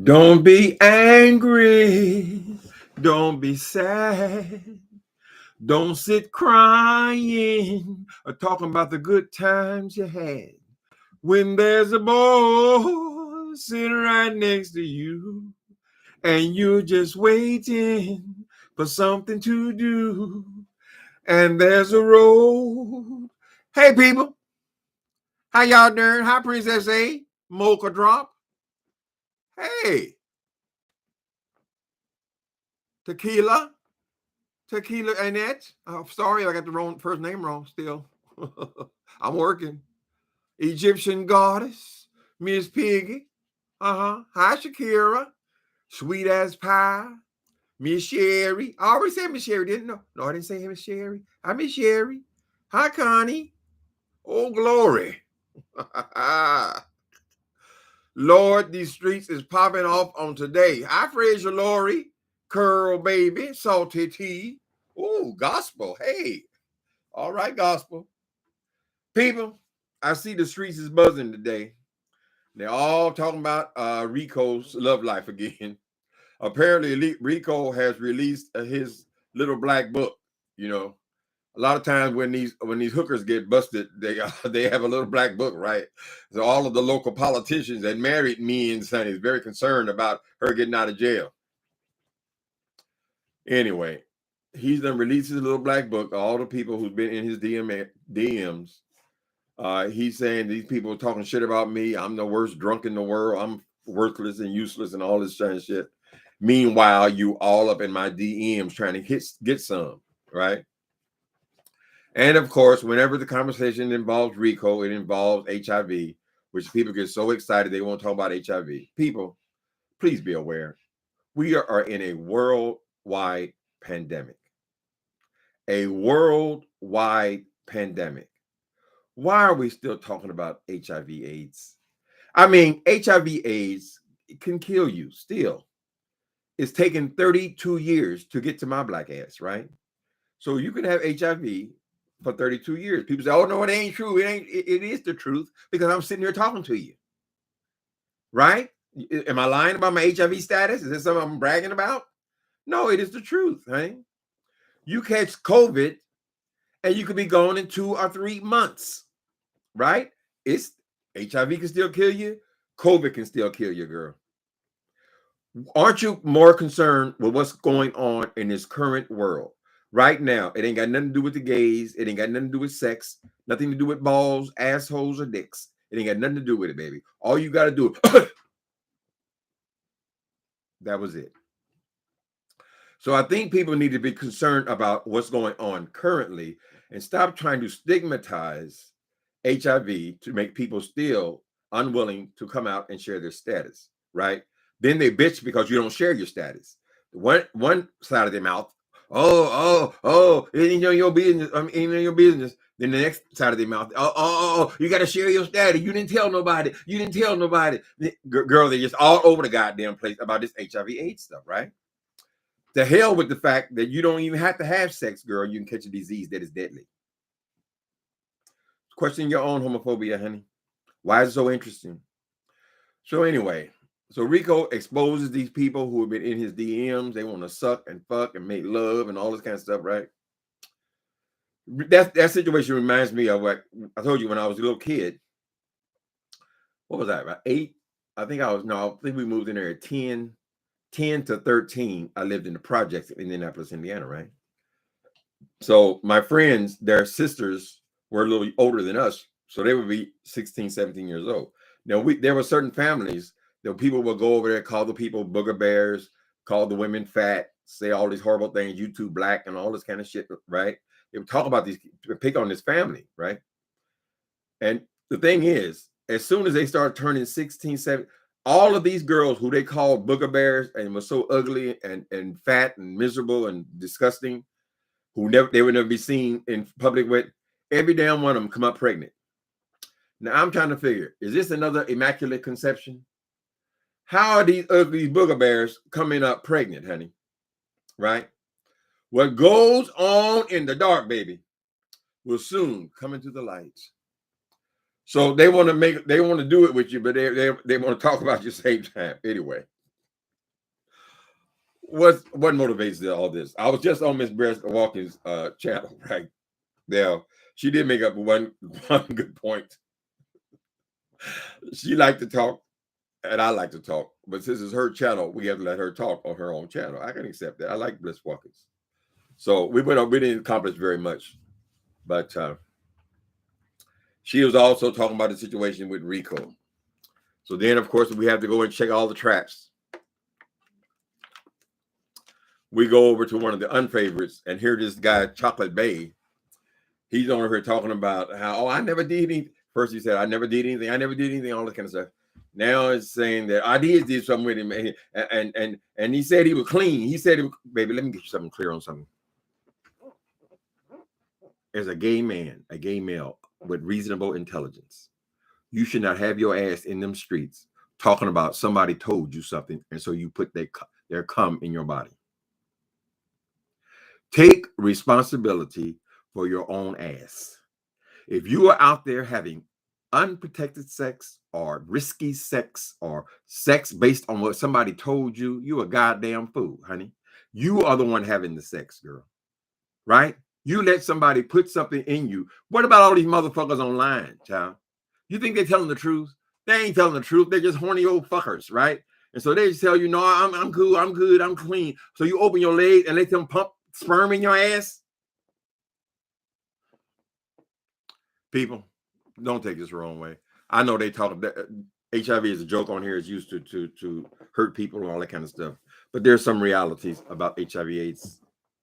Don't be angry. Don't be sad. Don't sit crying or talking about the good times you had. When there's a boy sitting right next to you and you're just waiting for something to do, and there's a road. Hey, people. How y'all doing? Hi, Princess A. Mocha Drop. Hey. Tequila. Tequila Annette. I'm sorry, I got the wrong first name wrong still. I'm working. Egyptian Goddess. Miss Piggy. Hi, Shakira. Sweet as pie. Miss Sherry. I already said Miss Sherry, didn't I? No, I didn't say Miss Sherry. Hi, Miss Sherry. Hi, Connie. Oh, glory. Lord, these streets is popping off on today. Hi, Fraser Lori. Curl baby. Salty tea. Ooh, gospel. Hey. All right, gospel. People, I see the streets is buzzing today. They're all talking about Rico's love life again. Apparently, Rico has released his little black book. You know, a lot of times when these hookers get busted, they have a little black book, right? So all of the local politicians that married me and Sonny is very concerned about her getting out of jail. Anyway, he's done released his little black book. All the people who've been in his DMs. He's saying these people are talking shit about me. I'm the worst drunk in the world. I'm worthless and useless and all this kind of shit. Meanwhile, you all up in my DMs trying to get some, right? And of course, whenever the conversation involves Rico, it involves HIV, which people get so excited they won't talk about HIV. People, please be aware. We are in a worldwide pandemic. A worldwide pandemic. Why are we still talking about HIV/AIDS? I mean, HIV/AIDS can kill you still. It's taken 32 years to get to my black ass, right? So you can have HIV for 32 years. People say, oh, no, it ain't true. It ain't. It is the truth because I'm sitting here talking to you, right? Am I lying about my HIV status? Is this something I'm bragging about? No, it is the truth, honey. You catch COVID and you could be gone in 2 or 3 months, right? It's HIV can still kill you. COVID can still kill you, girl. Aren't you more concerned with what's going on in this current world? Right now, it ain't got nothing to do with the gays. It ain't got nothing to do with sex. Nothing to do with balls, assholes, or dicks. It ain't got nothing to do with it, baby. All you got to do is that was it. So I think people need to be concerned about what's going on currently and stop trying to stigmatize HIV to make people still unwilling to come out and share their status, right? Then they bitch because you don't share your status. One side of their mouth, oh, it ain't your business. I mean, it ain't your business. Then the next side of their mouth, oh, you got to share your status. You didn't tell nobody. You didn't tell nobody. Girl, they're just all over the goddamn place about this HIV/AIDS stuff, right? To hell with the fact that you don't even have to have sex, girl. You can catch a disease that is deadly. Question your own homophobia, honey. Why is it so interesting? So anyway, so Rico exposes these people who have been in his DMs. They want to suck and fuck and make love and all this kind of stuff, right? That situation reminds me of what I told you when I was a little kid. What was that, about 8? I think we moved in there at 10 to 13. I lived in the projects in Indianapolis, Indiana, right? So my friends, their sisters were a little older than us. So they would be 16, 17 years old. Now, there were certain families that people would go over there, call the people booger bears, call the women fat, say all these horrible things, you too black and all this kind of shit, right? They would talk about these, pick on this family, right? And the thing is, as soon as they start turning 16, 17, all of these girls who they called booger bears and were so ugly and fat and miserable and disgusting, they would never be seen in public with, every damn one of them come up pregnant. Now I'm trying to figure, is this another immaculate conception? How are these ugly booger bears coming up pregnant, honey? Right? What goes on in the dark, baby, will soon come into the light. So they want to do it with you, but they want to talk about you same time. Anyway, what motivates all this? I was just on Miss Breast Walking's channel right now. She did make up one good point. She liked to talk, and I like to talk, but since it's her channel, we have to let her talk on her own channel. I can accept that. I like Bliss Walkers. So we went up. We didn't accomplish very much, but she was also talking about the situation with Rico. So then, of course, we have to go and check all the traps. We go over to one of the unfavorites and hear this guy, Chocolate Bay. He's on here talking about how, I never did anything. First he said, I never did anything. I never did anything, all that kind of stuff. Now it's saying that I did something with him. And he said he was clean. He said, baby, let me get you something clear on something. As a gay man, a gay male with reasonable intelligence, you should not have your ass in them streets talking about somebody told you something, and so you put their cum in your body. Take responsibility for your own ass. If you are out there having unprotected sex or risky sex or sex based on what somebody told you, you a goddamn fool, honey. You are the one having the sex, girl. Right? You let somebody put something in you. What about all these motherfuckers online, child? You think they're telling the truth? They ain't telling the truth. They're just horny old fuckers, right? And so they just tell you, no, I'm cool, I'm good, I'm clean. So you open your leg and let them pump sperm in your ass? People, don't take this the wrong way. I know they talk about HIV is a joke on here. It's used to hurt people and all that kind of stuff. But there's some realities about HIV/AIDS,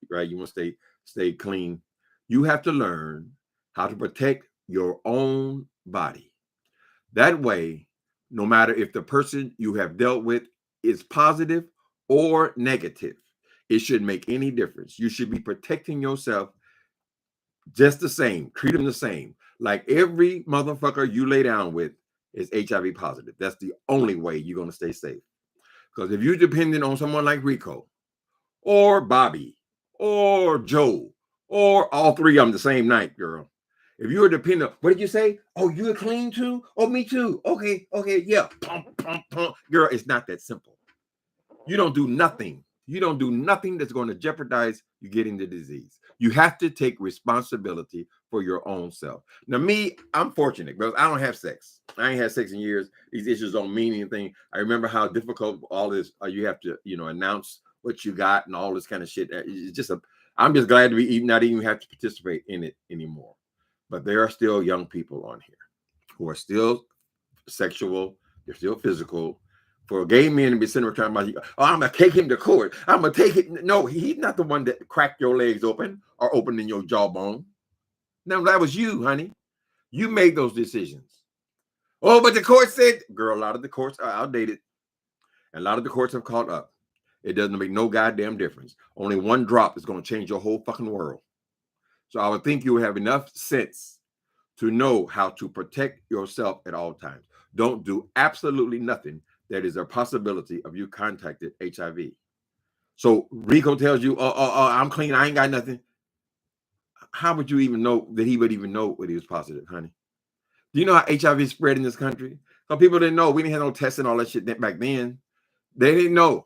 right? You want to stay clean. You have to learn how to protect your own body. That way, no matter if the person you have dealt with is positive or negative, it shouldn't make any difference. You should be protecting yourself just the same. Treat them the same. Like every motherfucker you lay down with is HIV positive. That's the only way you're going to stay safe. Because if you're dependent on someone like Rico or Bobby or Joe or all three of them the same night, girl, if you're dependent, what did you say? Oh, you're clean too? Oh, me too. Okay, yeah. Pump, pump, pump. Girl, it's not that simple. You don't do nothing. You don't do nothing that's going to jeopardize you getting the disease. You have to take responsibility for your own self. Now, me, I'm fortunate because I don't have sex. I ain't had sex in years. These issues don't mean anything. I remember how difficult all this, you have to, announce what you got and all this kind of shit. It's just I'm just glad to be not even have to participate in it anymore. But there are still young people on here who are still sexual. They're still physical. For a gay man to be sitting there talking about, oh, I'm going to take him to court. I'm going to take it. No, he's not the one that cracked your legs open or opening your jawbone. No, that was you, honey. You made those decisions. Oh, but the court said, girl, a lot of the courts are outdated. And a lot of the courts have caught up. It doesn't make no goddamn difference. Only one drop is going to change your whole fucking world. So I would think you would have enough sense to know how to protect yourself at all times. Don't do absolutely nothing that is a possibility of you contacted HIV. So Rico tells you, I'm clean, I ain't got nothing. How would you even know that he would even know that he was positive, honey? Do you know how HIV spread in this country? Because people didn't know. We didn't have no tests and all that shit back then. They didn't know,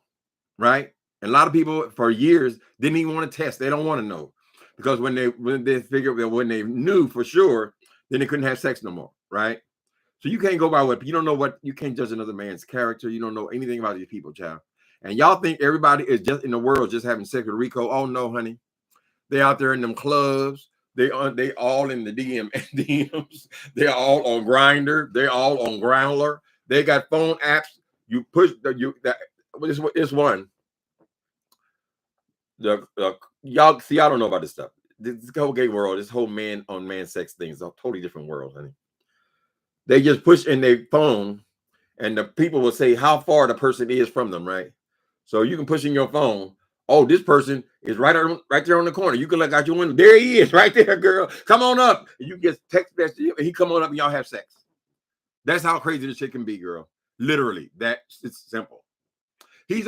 right? And a lot of people for years didn't even want to test. They don't want to know. Because when they figured that when they knew for sure, then they couldn't have sex no more, right? So you can't go by what you don't know. What you can't judge another man's character. You don't know anything about these people, child. And y'all think everybody is just in the world just having sex with Rico? Oh no, honey. They out there in them clubs. They all in the DMs. They're all on Grindr. They're all on Growler. They got phone apps. You push this one. Y'all see, I don't know about this stuff. This whole gay world, this whole man on man sex thing is a totally different world, honey. They just push in their phone, and the people will say how far the person is from them, right? So you can push in your phone. Oh, this person is right there on the corner. You can look out your window. There he is, right there, girl. Come on up. And you get text message, and he come on up, and y'all have sex. That's how crazy this shit can be, girl. Literally, it's simple. He's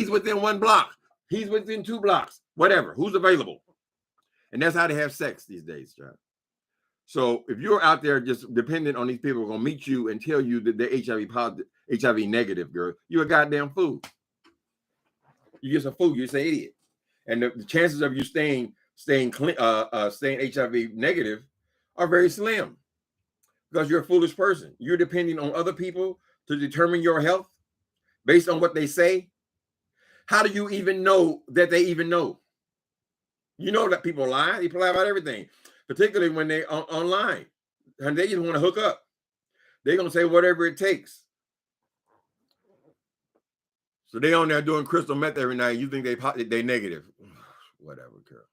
within 1 block. He's within 2 blocks. Whatever. Who's available? And that's how they have sex these days, John. So if you're out there just dependent on these people who are going to meet you and tell you that they're HIV positive, HIV negative, girl, you're a goddamn fool. You're just a fool. You're just an idiot. And the chances of you staying HIV negative are very slim because you're a foolish person. You're depending on other people to determine your health based on what they say. How do you even know that they even know? You know that people lie. People lie about everything, particularly when they online, and they just want to hook up. They're gonna say whatever it takes. So they on there doing crystal meth every night. You think they negative? Whatever, girl.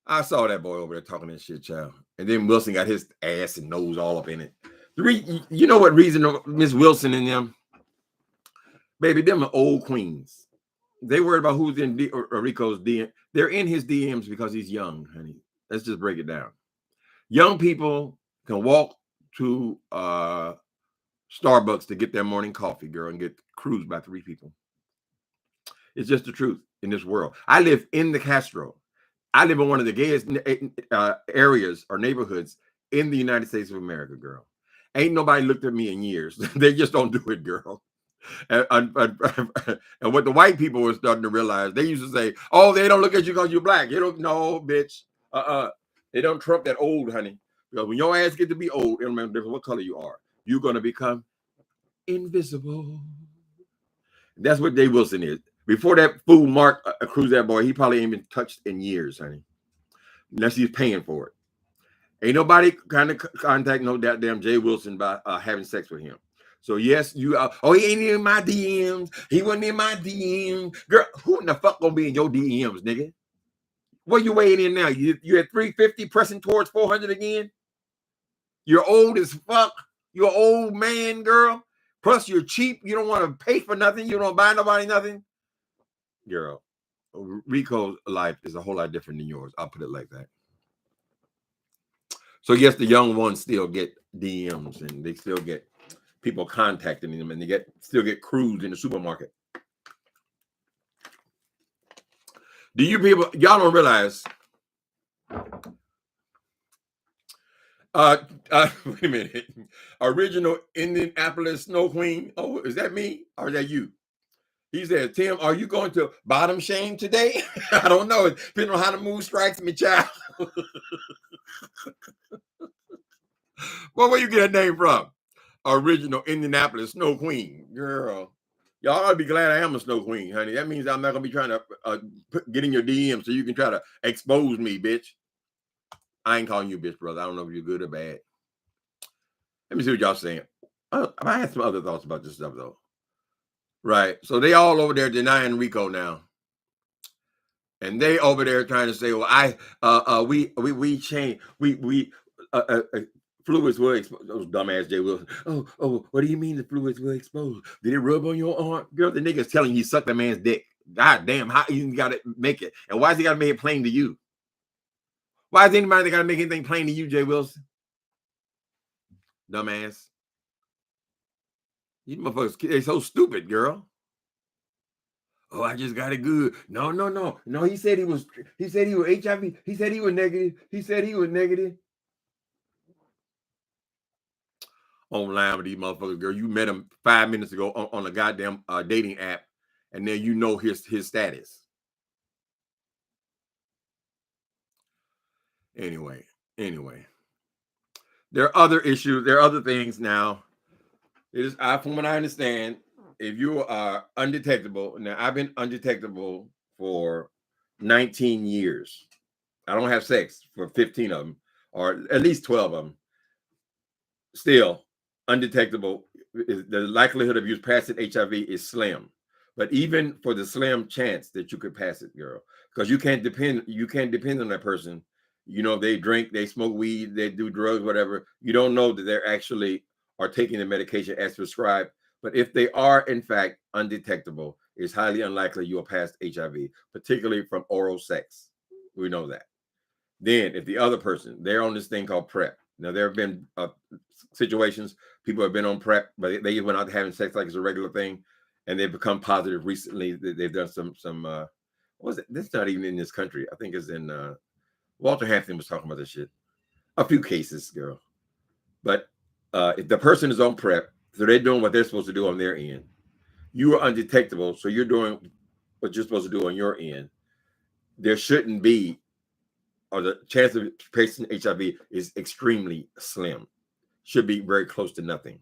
I saw that boy over there talking that shit, child. And then Wilson got his ass and nose all up in it. You know what reason Miss Wilson and them, baby, them are old queens. They worried about who's in Rico's DM. They're in his DMs because he's young, honey. Let's just break it down. Young people can walk to Starbucks to get their morning coffee, girl, and get cruised by 3 people. It's just the truth in this world. I live in the Castro. I live in one of the gayest areas or neighborhoods in the United States of America, girl. Ain't nobody looked at me in years. They just don't do it, girl. And what the white people were starting to realize, they used to say, oh, they don't look at you because you're black. You don't know, bitch. They don't trump that old, honey. Because when your ass get to be old, it don't matter what color you are, you're going to become invisible. That's what Dave Wilson is. Before that fool Mark accused that boy, he probably ain't been touched in years, honey. Unless he's paying for it. Ain't nobody kind of contact no damn Jay Wilson by having sex with him. So yes, you oh, he ain't in my DMs. He wasn't in my DMs. Girl, who in the fuck gonna be in your DMs, nigga? What you weighing in now? You at 350 pressing towards 400 again? You're old as fuck. You're an old man, girl. Plus you're cheap. You don't want to pay for nothing. You don't buy nobody nothing. Girl, Rico's life is a whole lot different than yours. I'll put it like that. So yes, the young ones still get DMs and they still get people contacting them and they still get crews in the supermarket. Do you people, y'all don't realize, wait a minute, original Indianapolis Snow Queen, oh, is that me or is that you? He said, Tim, are you going to bottom shame today? I don't know. It depends on how the mood strikes me, child. Well, where you get that name from? Original Indianapolis Snow Queen. Girl, y'all ought to be glad I am a Snow Queen, honey. That means I'm not going to be trying to get in your DM so you can try to expose me, bitch. I ain't calling you bitch, brother. I don't know if you're good or bad. Let me see what y'all saying. I had some other thoughts about this stuff, though. Right. So they all over there denying Rico now. And they over there trying to say, well, we changed. Fluids were exposed. Those dumbass Jay Wilson. Oh, what do you mean the fluids were exposed? Did it rub on your arm? Girl, the nigga's telling you he sucked that man's dick. God damn, how you got to make it? And why is he got to make it plain to you? Why is anybody got to make anything plain to you, Jay Wilson? Dumbass. You motherfuckers, they're so stupid, girl. Oh, I just got it good. No. He said he was HIV. He said he was negative. Online with these motherfuckers, girl. You met him 5 minutes ago on a goddamn dating app, and then you know his status. Anyway. There are other issues. There are other things now. From what I understand, if you are undetectable, now I've been undetectable for 19 years. I don't have sex for 15 of them, or at least 12 of them. Still, undetectable, the likelihood of you passing HIV is slim. But even for the slim chance that you could pass it, girl, because you can't depend on that person. You know, they drink, they smoke weed, they do drugs, whatever. You don't know that they're actually are taking the medication as prescribed. But if they are, in fact, undetectable, it's highly unlikely you'll pass HIV, particularly from oral sex. We know that. Then if the other person, they're on this thing called PrEP. Now, there have been situations, people have been on PrEP, but they went out having sex like it's a regular thing, and they've become positive recently. They've done some what was it? This is not even in this country. I think it's in, Walter Hampton was talking about this shit. A few cases, girl. But if the person is on PrEP, so they're doing what they're supposed to do on their end, you are undetectable, so you're doing what you're supposed to do on your end, there shouldn't be, or the chance of facing HIV is extremely slim. Should be very close to nothing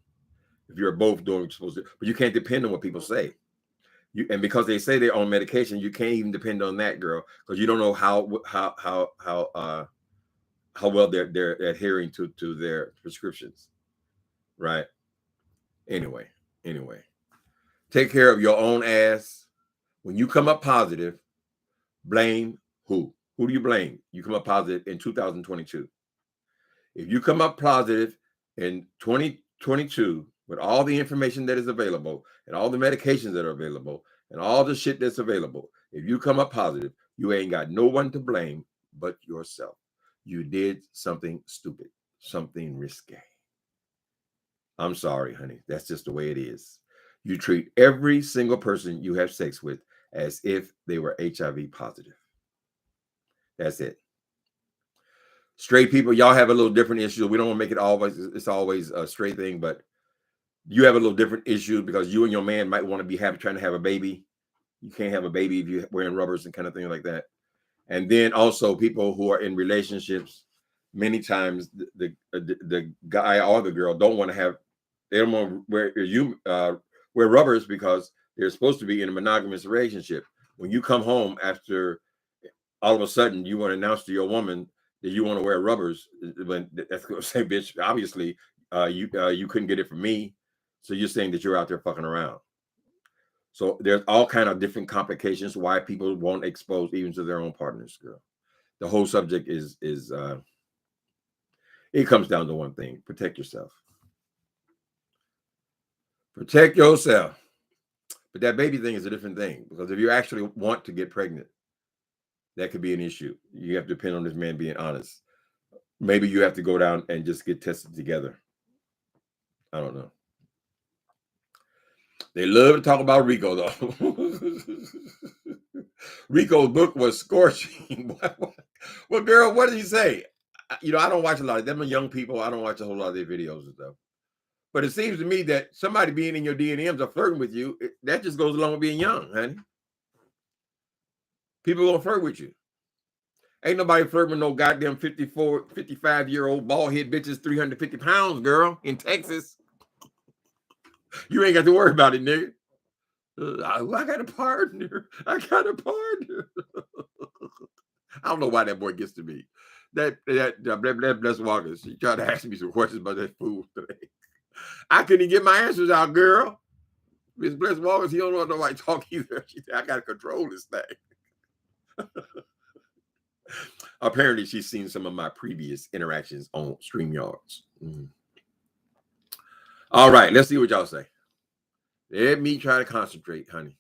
if you're both doing what you're supposed to do. But you can't depend on what people say. And because they say they're on medication, you can't even depend on that, girl, because you don't know how well they're adhering to their prescriptions, right? Anyway, take care of your own ass. When you come up positive, blame who? Who do you blame? You come up positive in 2022. If you come up positive in 2022 with all the information that is available and all the medications that are available and all the shit that's available, if you come up positive, you ain't got no one to blame but yourself. You did something stupid, something risque. I'm sorry, honey. That's just the way it is. You treat every single person you have sex with as if they were HIV positive. That's it. Straight people, y'all have a little different issue. We don't want to make it always a straight thing, but you have a little different issue because you and your man might want to be trying to have a baby. You can't have a baby if you're wearing rubbers and kind of thing like that. And then also people who are in relationships, many times the guy or the girl don't want to wear rubbers because they're supposed to be in a monogamous relationship. When you come home after, all of a sudden you want to announce to your woman that you want to wear rubbers, when that's going to say, bitch, obviously you couldn't get it from me, so you're saying that you're out there fucking around. So there's all kind of different complications why people won't expose even to their own partners, girl. The whole subject is it comes down to one thing: protect yourself. Protect yourself. But that baby thing is a different thing, because if you actually want to get pregnant, that could be an issue. You have to depend on this man being honest. Maybe you have to go down and just get tested together. I don't know. They love to talk about Rico, though. Rico's book was scorching. Well, girl, what did he say? I don't watch a lot of them. Young people, I don't watch a whole lot of their videos and stuff. But it seems to me that somebody being in your DMs or flirting with you, that just goes along with being young, honey. People gonna flirt with you. Ain't nobody flirting with no goddamn 54, 55-year-old bald head bitches, 350 pounds, girl, in Texas. You ain't got to worry about it, nigga. I got a partner. I don't know why that boy gets to me. That Bless Walker, she tried to ask me some questions about that food today. I couldn't get my answers out, girl. Miss Bless Walker, he don't want nobody talk either. She said, I got to control this thing. Apparently, she's seen some of my previous interactions on StreamYards. All right, let's see what y'all say. Let me try to concentrate, honey.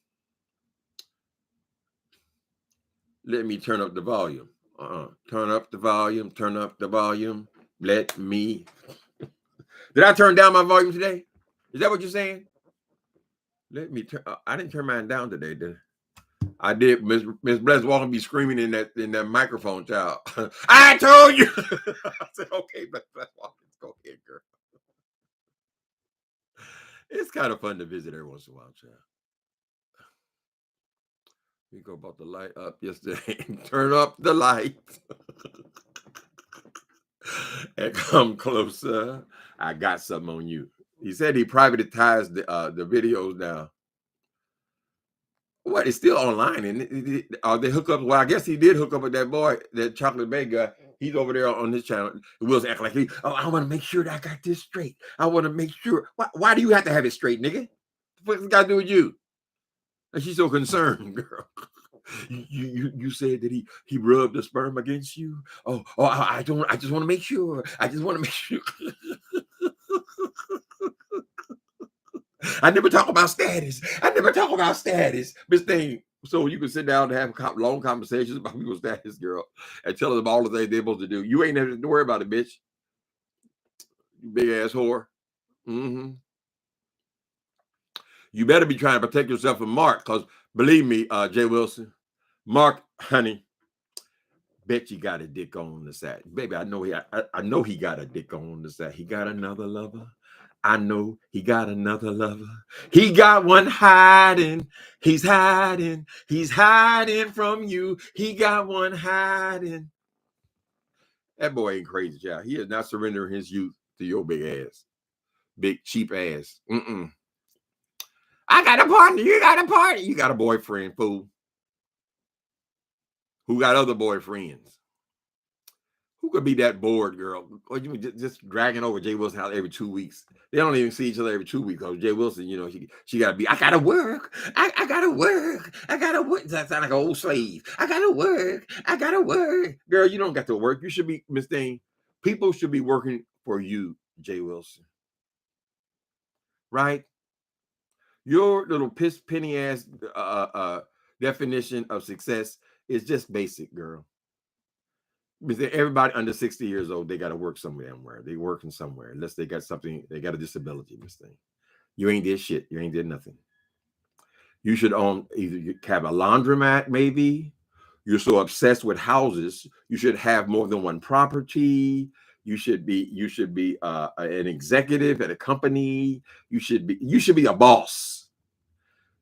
Let me turn up the volume. Turn up the volume. Turn up the volume. Let me. Did I turn down my volume today? Is that what you're saying? Let me turn. I didn't turn mine down today, did I? I did. Miss Bless Walker be screaming in that microphone, child. I told you. I said, okay, Bless Walker, go ahead, girl. It's kind of fun to visit every once in a while, child. Rico about the light up yesterday. Turn up the light. And come closer. I got something on you. He said he privatized the videos now. What? It's still online, and are they hook up? Well, I guess he did hook up with that boy, that Chocolate Bay guy. He's over there on his channel. Will's acting like I want to make sure that I got this straight. I want to make sure. Why do you have to have it straight, nigga? What's it got to do with you? And she's so concerned, girl. You said that he rubbed the sperm against you. I just want to make sure. I just want to make sure. I never talk about status. Miss Thing. So you can sit down and have long conversations about people's status, girl, and tell them all the things they're supposed to do. You ain't never to worry about it, bitch. You big ass whore. You better be trying to protect yourself from Mark, because believe me, Jay Wilson, Mark, honey, bet you got a dick on the side. Baby, I know he got a dick on the side. He got another lover. I know he got another lover. He got one hiding. He's hiding. He's hiding from you. He got one hiding. That boy ain't crazy, child. He is not surrendering his youth to your big ass. Big cheap ass. I got a partner. You got a partner. You got a boyfriend, fool. Who got other boyfriends? Who could be that bored, girl? Or you just dragging over Jay Wilson house every 2 weeks. They don't even see each other every 2 weeks. Because Jay Wilson, you know, she got to be, I got to work. I got to work. I got to work. That sound like an old slave. I got to work. I got to work. Girl, you don't got to work. You should be, Miss Thing, people should be working for you, Jay Wilson. Right? Your little penny ass definition of success is just basic, girl. Because everybody under 60 years old, they got to work somewhere. They working somewhere, unless they got something, they got a disability. This thing, you ain't did shit. You ain't did nothing. You should own either you have a laundromat, maybe. You're so obsessed with houses, you should have more than one property. You should be an executive at a company. You should be a boss.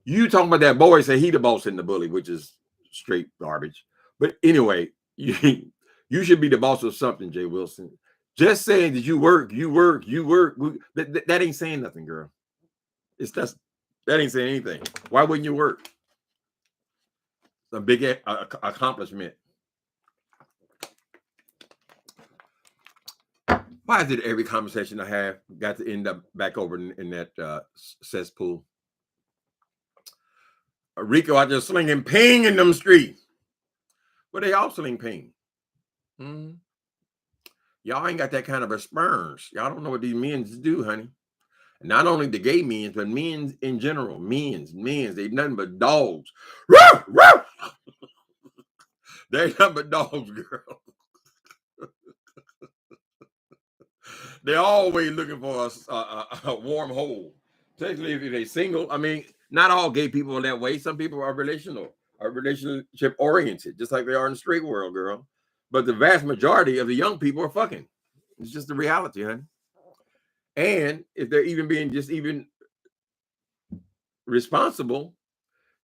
You talking about that boy say he the boss in the bully, which is straight garbage. But anyway, you should be the boss of something, Jay Wilson. Just saying that you work. That ain't saying nothing, girl. That ain't saying anything. Why wouldn't you work? A big accomplishment. Why is it every conversation I have got to end up back over in that cesspool? Rico out there slinging ping in them streets. Well, they all sling ping. Y'all ain't got that kind of experience. Y'all don't know what these men do, honey. Not only the gay men, but men in general. Men's. They nothing but dogs. They nothing but dogs, girl. They're always looking for a warm hole. Especially if they're single. I mean, not all gay people are that way. Some people are relationship oriented, just like they are in the straight world, girl. But the vast majority of the young people are fucking. It's just the reality, honey. And if they're even being just even responsible,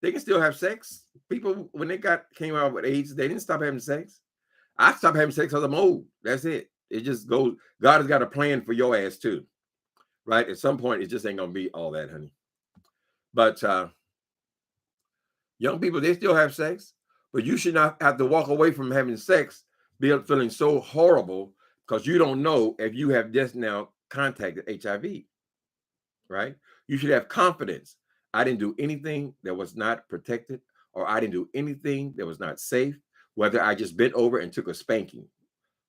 they can still have sex. People, when they came out with AIDS, they didn't stop having sex. I stopped having sex because I'm old. That's it. It just goes. God has got a plan for your ass too, right? At some point, it just ain't gonna be all that, honey. But young people, they still have sex, but you should not have to walk away from having sex, feeling so horrible because you don't know if you have just now contacted HIV, right? You should have confidence. I didn't do anything that was not protected, or I didn't do anything that was not safe, whether I just bent over and took a spanking.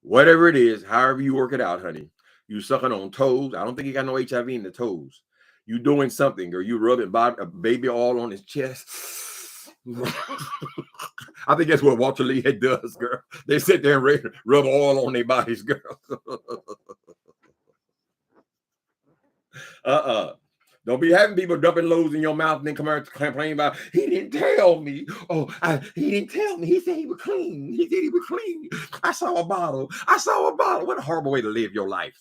Whatever it is, however you work it out, honey. You sucking on toes. I don't think you got no HIV in the toes. You doing something, or you rubbing a baby all on his chest. I think that's what Walter Lee does, girl. They sit there and rub oil on their bodies, girl. Don't be having people dumping loads in your mouth and then come out and complain about, he didn't tell me. He didn't tell me. He said he was clean. He said he was clean. I saw a bottle. What a horrible way to live your life.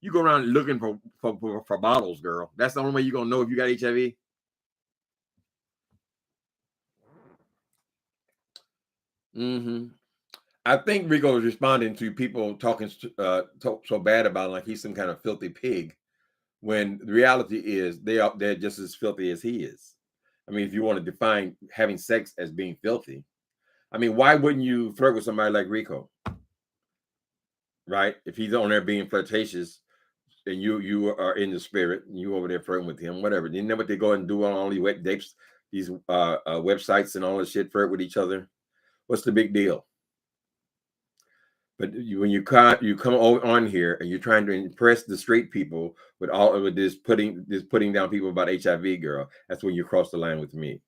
You go around looking for bottles, girl. That's the only way you're going to know if you got HIV. I think Rico is responding to people talking so bad about him, like he's some kind of filthy pig, when the reality is they're just as filthy as he is. I mean, if you want to define having sex as being filthy, I mean, why wouldn't you flirt with somebody like Rico? Right? If he's on there being flirtatious and you are in the spirit and you over there flirting with him, whatever. You know what they go and do on all these web dates, these websites and all this shit, flirt with each other. What's the big deal? But when you come on here and you're trying to impress the straight people with this putting down people about HIV, girl, that's when you cross the line with me.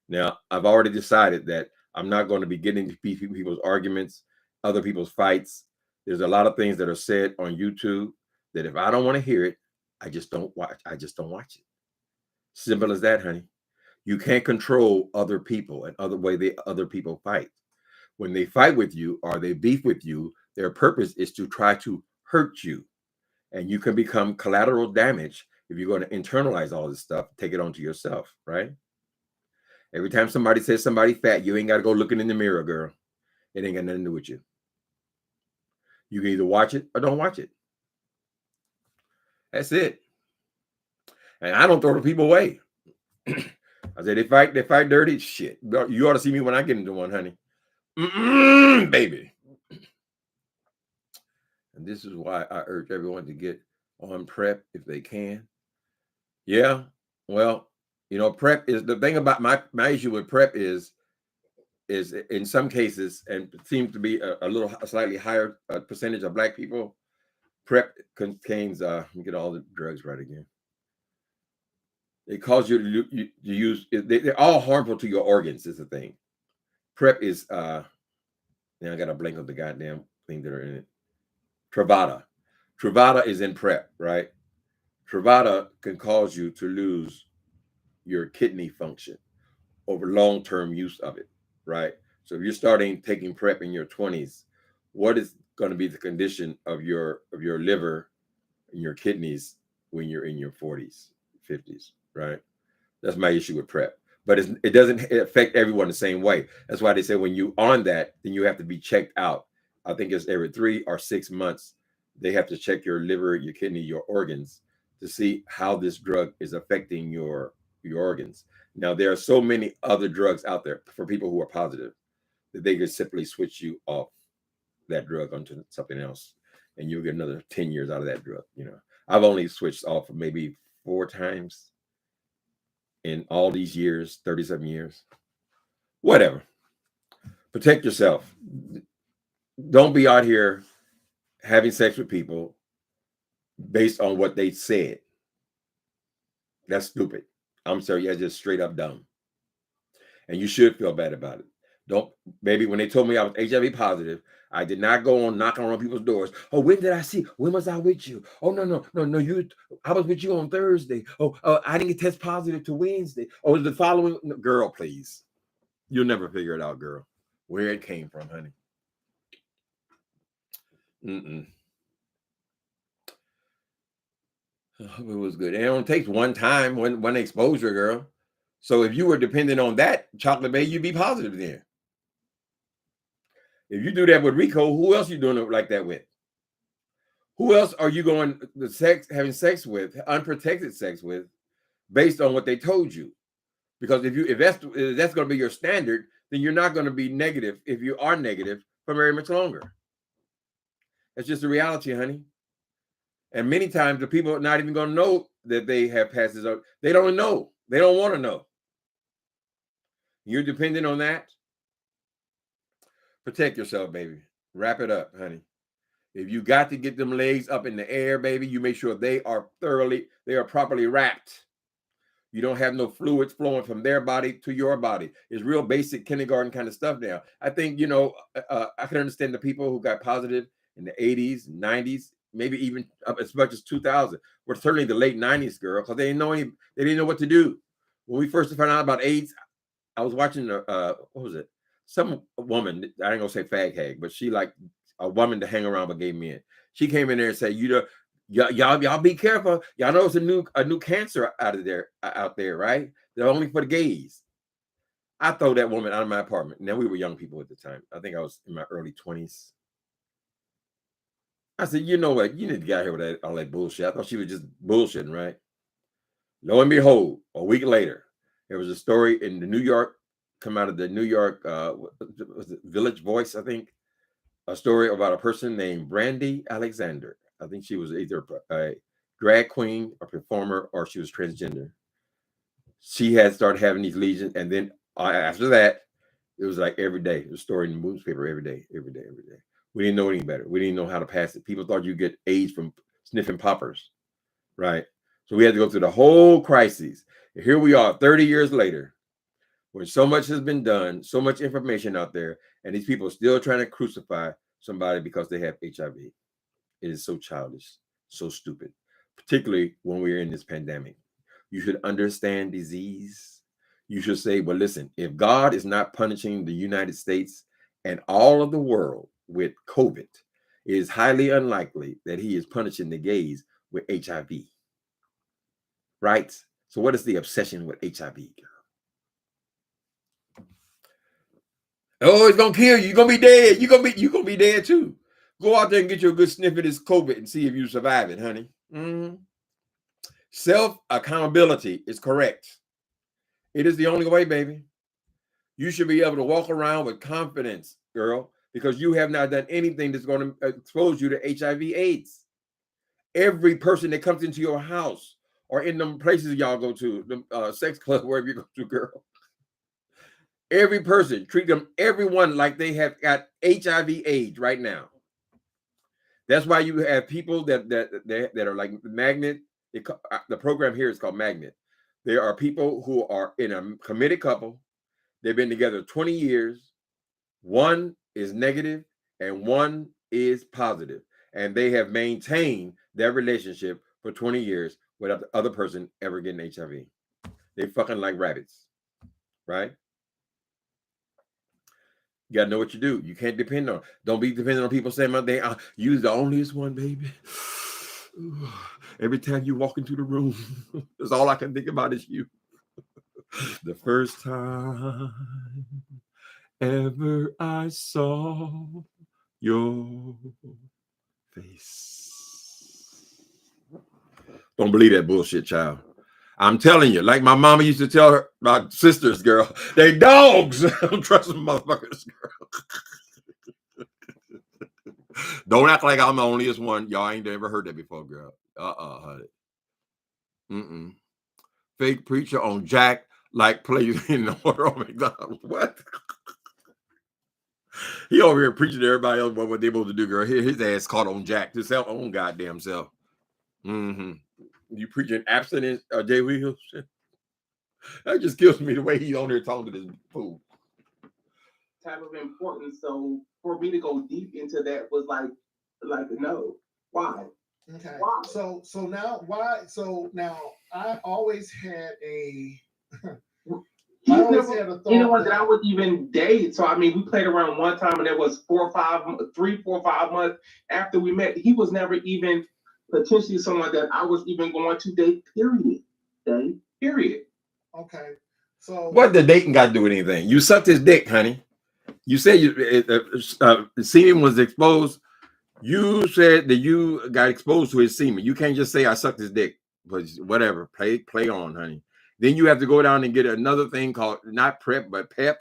Now, I've already decided that I'm not going to be getting into people's arguments, other people's fights. There's a lot of things that are said on YouTube that if I don't want to hear it, I just don't watch. it. Simple as that, honey. You can't control other people and other people fight. When they fight with you or they beef with you, their purpose is to try to hurt you. And you can become collateral damage if you're going to internalize all this stuff, take it onto yourself, right? Every time somebody says somebody fat, you ain't got to go looking in the mirror, girl. It ain't got nothing to do with you. You can either watch it or don't watch it. That's it. And I don't throw the people away. I say they fight dirty. Shit. You ought to see me when I get into one, honey. Baby. And this is why I urge everyone to get on PrEP if they can. Yeah. Well, PrEP is the thing about my issue with PrEP is in some cases, and it seems to be a slightly higher percentage of Black people, PrEP contains, let me get all the drugs right again. It causes you to use, they're all harmful to your organs is the thing. PrEP is, now I got to blank on the goddamn thing that are in it. Truvada. Truvada is in PrEP, right? Truvada can cause you to lose your kidney function over long-term use of it, right? So if you're starting taking PrEP in your 20s, what is going to be the condition of your liver and your kidneys when you're in your 40s, 50s, right? That's my issue with PrEP. But it doesn't affect everyone the same way. That's why they say when you on that, then you have to be checked out. I think it's every 3 or 6 months. They have to check your liver, your kidney, your organs to see how this drug is affecting your organs. Now, there are so many other drugs out there for people who are positive that they could simply switch you off that drug onto something else, and you'll get another 10 years out of that drug. I've only switched off maybe 4 times in all these years, 37 years. Whatever. Protect yourself. Don't be out here having sex with people based on what they said. That's stupid. I'm sorry, yeah, just straight up dumb. And you should feel bad about it. Maybe when they told me I was HIV positive, I did not go on knocking on people's doors. Oh, when did I see? When was I with you? Oh, no. I was with you on Thursday. Oh, I didn't get test positive till Wednesday. Oh, it was the following. No, girl, please. You'll never figure it out, girl. Where it came from, honey. It was good. It only takes one time, one exposure, girl. So if you were dependent on that chocolate baby, you'd be positive then. If you do that with Rico, who else are you doing it like that with? Who else are you going having sex with, unprotected sex with, based on what they told you? Because if that's going to be your standard, then you're not going to be negative if you are negative for very much longer. That's just the reality, honey. And many times the people are not even going to know that they have passed this out. They don't know. They don't want to know. You're dependent on that. Protect yourself, baby. Wrap it up, honey. If you got to get them legs up in the air, baby, you make sure they are properly wrapped. You don't have no fluids flowing from their body to your body. It's real basic kindergarten kind of stuff now. I think, I can understand the people who got positive in the 80s, 90s, maybe even up as much as 2000. Or certainly the late 90s, girl, because they didn't know what to do. When we first found out about AIDS, I was watching what was it? Some woman, I ain't gonna say fag hag, but she like a woman to hang around with gay men. She came in there and said, y'all be careful. Y'all know it's a new cancer out there, right? They're only for the gays. I throw that woman out of my apartment. Now, we were young people at the time. I think I was in my early 20s. I said, you know what? You need to get out here with all that bullshit. I thought she was just bullshitting, right? Lo and behold, a week later, there was a story in the New York, come out of the New York was it Village Voice, I think, a story about a person named Brandy Alexander. I think she was either a drag queen, a performer, or she was transgender. She had started having these lesions, and then after that, it was like every day. It was a story in the newspaper every day. We didn't know any better. We didn't know how to pass it. People thought you get AIDS from sniffing poppers, right? So we had to go through the whole crisis. And here we are 30 years later, when so much has been done, so much information out there, and these people are still trying to crucify somebody because they have HIV. It is so childish, so stupid, particularly when we're in this pandemic. You should understand disease. You should say, well, listen, if God is not punishing the United States and all of the world with COVID, it is highly unlikely that he is punishing the gays with HIV. Right? So what is the obsession with HIV, girl? Oh, it's gonna kill you. You're gonna be dead. You're gonna be dead too. Go out there and get you a good sniff of this COVID and see if you survive it, honey. Self accountability is correct. It is the only way, baby. You should be able to walk around with confidence, girl, because you have not done anything that's going to expose you to HIV/AIDS. Every person that comes into your house or in them places y'all go to, the sex club, wherever you go to, girl. Every person, treat them, everyone like they have got HIV/AIDS right now. That's why you have people that are like magnet. The program here is called Magnet. There are people who are in a committed couple. They've been together 20 years. One is negative and one is positive. And they have maintained their relationship for 20 years without the other person ever getting HIV. They fucking like rabbits, right? You gotta know what you do. You can't depend on. Don't be dependent on people saying, "They you're the onlyest one, baby." Every time you walk into the room, that's all I can think about is you. The first time ever I saw your face. Don't believe that bullshit, child. I'm telling you, like my mama used to tell her, my sisters, girl, they dogs. Don't trust them motherfuckers, girl. Don't act like I'm the onlyest one. Y'all ain't ever heard that before, girl. Honey. Fake preacher on Jack like plays in the order of McDonald's. What? He over here preaching to everybody else what they're supposed to do, girl. His ass caught on Jack, his own goddamn self. You preaching abstinence, Jay Wheels? That just kills me the way he's on there talking to this fool. Type of importance. So for me to go deep into that was like no. Why? Okay. Why? So now why? So now I always had a. I always had a thought anyone that I would even date. So I mean, we played around one time, and it was 4 or 5 months after we met. He was never even potentially someone that I was even going to date. Period. Okay. So what the dating got to do with anything? You sucked his dick, honey. You said semen was exposed. You said that you got exposed to his semen. You can't just say I sucked his dick, but whatever. Play on, honey. Then you have to go down and get another thing called not PrEP but PEP,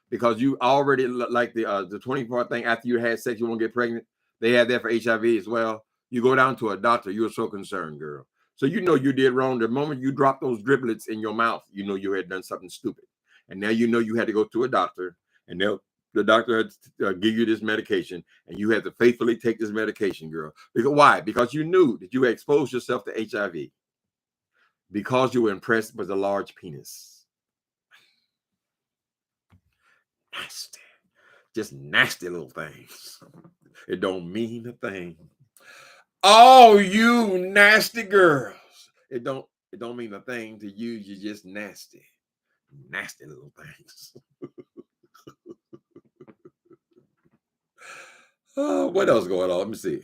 because you already like the 24 thing after you had sex, you won't get pregnant. They had that for HIV as well. You go down to a doctor. You were so concerned, girl. So you know you did wrong. The moment you dropped those driblets in your mouth, you know you had done something stupid. And now you know you had to go to a doctor, and the doctor had to give you this medication, and you had to faithfully take this medication, girl. Why? Because you knew that you had exposed yourself to HIV. Because you were impressed with a large penis. Nasty. Just nasty little things. It don't mean a thing. Oh, you nasty girls. It don't mean a thing to you. You're just nasty. Nasty little things. What else going on? Let me see.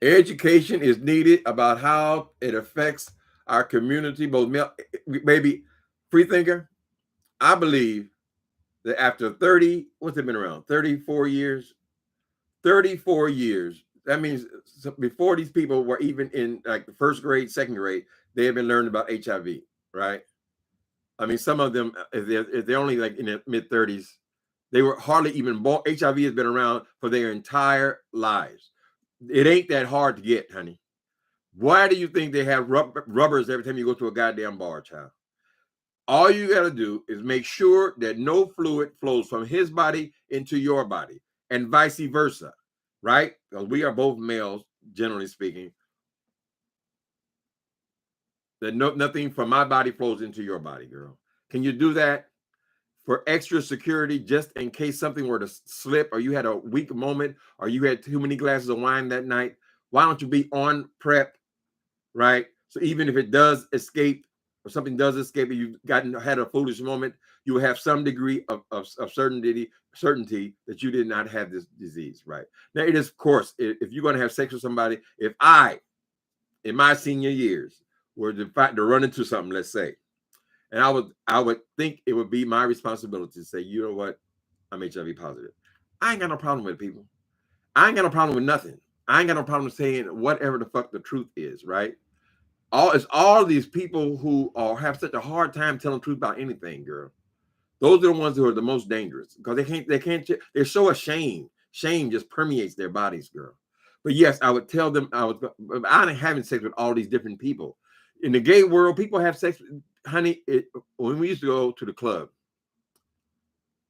Education is needed about how it affects our community, both male, baby, free thinker. I believe that after 30, what's it been around? 34 years. 34 years. That means before these people were even in like the first grade, second grade, they have been learning about HIV, right? I mean, some of them, if they're only like in their mid-30s, they were hardly even born. HIV has been around for their entire lives. It ain't that hard to get, honey. Why do you think they have rubbers every time you go to a goddamn bar, child? All you got to do is make sure that no fluid flows from his body into your body and vice versa, right? Because we are both males, generally speaking. That nothing from my body flows into your body, girl. Can you do that for extra security, just in case something were to slip, or you had a weak moment, or you had too many glasses of wine that night? Why don't you be on PrEP, right? So even if it does escape, or something does escape, and you've had a foolish moment, you will have some degree of certainty that you did not have this disease, right? Now, it is, of course, if you're going to have sex with somebody, if I, in my senior years, were to run into something, let's say, and I would think it would be my responsibility to say, you know what, I'm HIV positive. I ain't got no problem with it, people. I ain't got no problem with nothing. I ain't got no problem saying whatever the fuck the truth is, right? It's all these people who have such a hard time telling the truth about anything, girl. Those are the ones who are the most dangerous because they're so ashamed. Shame just permeates their bodies, girl. But yes, I would tell them I ain't having sex with all these different people. In the gay world, people have sex, honey. When we used to go to the club,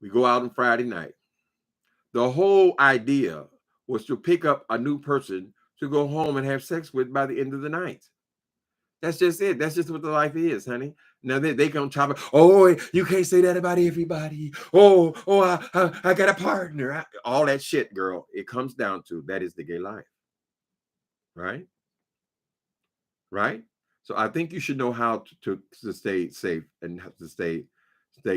we go out on Friday night. The whole idea was to pick up a new person to go home and have sex with by the end of the night. That's just it. That's just what the life is, honey. Now they come chop it. Oh, you can't say that about everybody. I got a partner. All that shit, girl. It comes down to that is the gay life, right? Right. So I think you should know how to stay safe and to stay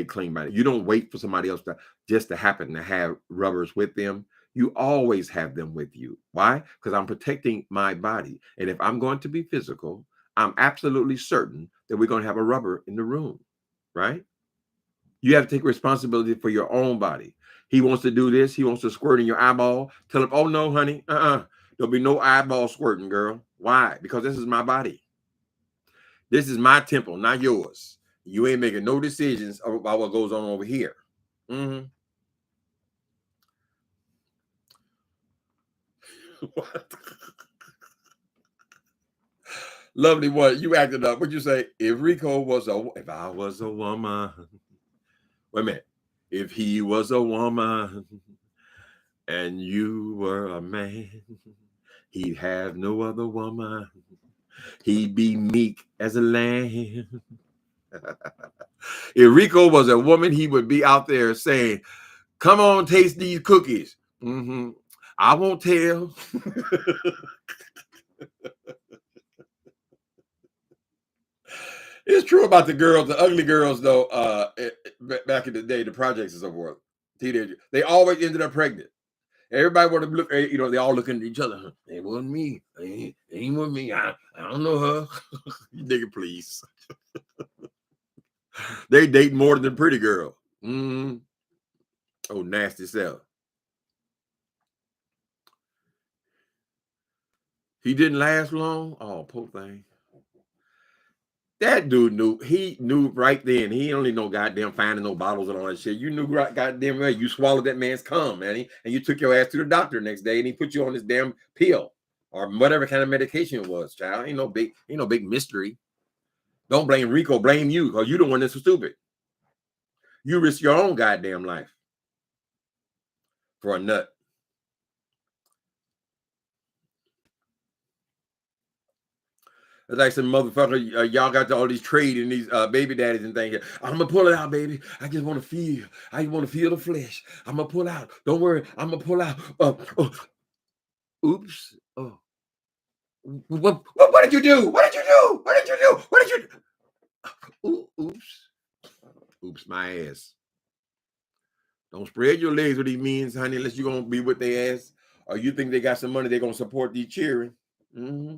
clean by it. You don't wait for somebody else to happen to have rubbers with them. You always have them with you. Why? Because I'm protecting my body, and if I'm going to be physical, I'm absolutely certain that we're going to have a rubber in the room, right? You have to take responsibility for your own body. He wants to do this. He wants to squirt in your eyeball. Tell him, oh, no, honey. There'll be no eyeball squirting, girl. Why? Because this is my body. This is my temple, not yours. You ain't making no decisions about what goes on over here. Mm-hmm. What? Lovely one, you acted up. What'd you say? If I was a woman. Wait a minute. If he was a woman and you were a man, he'd have no other woman. He'd be meek as a lamb. If Rico was a woman, he would be out there saying, come on, taste these cookies. Mm-hmm. I won't tell. It's true about the girls, the ugly girls, though. Back in the day, the projects and so forth, teenagers, they always ended up pregnant. Everybody wanted to look, they all looking at each other. It wasn't me. It ain't with me. I don't know her. You nigga, please. They date more than pretty girl. Mm-hmm. Oh, nasty self. He didn't last long. Oh, poor thing. That dude knew. He knew right then. He only know goddamn finding no bottles and all that shit. You knew goddamn right. You swallowed that man's cum, man. And you took your ass to the doctor the next day, and he put you on this damn pill or whatever kind of medication it was, child. Ain't no big mystery. Don't blame Rico. Blame you, because you the one that's so stupid. You risk your own goddamn life for a nut. It's like some motherfucker, y'all got all these trade and these baby daddies and things. I'm going to pull it out, baby. I just want to feel. I want to feel the flesh. I'm going to pull out. Don't worry. I'm going to pull out. Oops. Oh. What did you do? What did you do? What did you do? What did you do? Oops. Oops, my ass. Don't spread your legs with these means, honey, unless you're going to be with their ass. Or you think they got some money, they're going to support these cheering. Mm-hmm.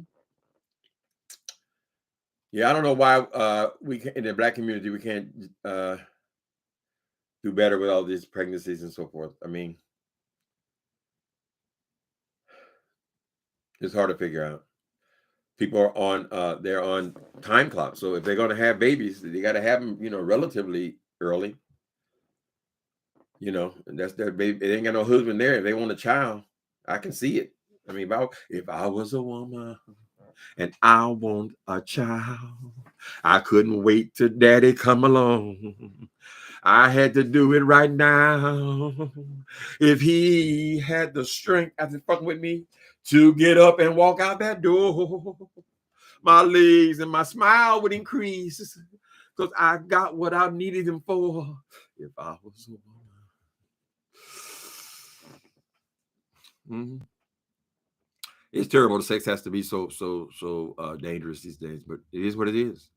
Yeah, I don't know why we in the Black community we can't do better with all these pregnancies and so forth. I mean, it's hard to figure out. People are on they're on time clock, so if they're going to have babies, they got to have them, relatively early. And that's their baby. They ain't got no husband there. If they want a child, I can see it. I mean, if I was a woman and I want a child, I couldn't wait till daddy come along. I had to do it right now. If he had the strength after fucking with me to get up and walk out that door, my legs and my smile would increase because I got what I needed him for. If I was a woman. Mm-hmm. It's terrible. The sex has to be so dangerous these days, but it is what it is.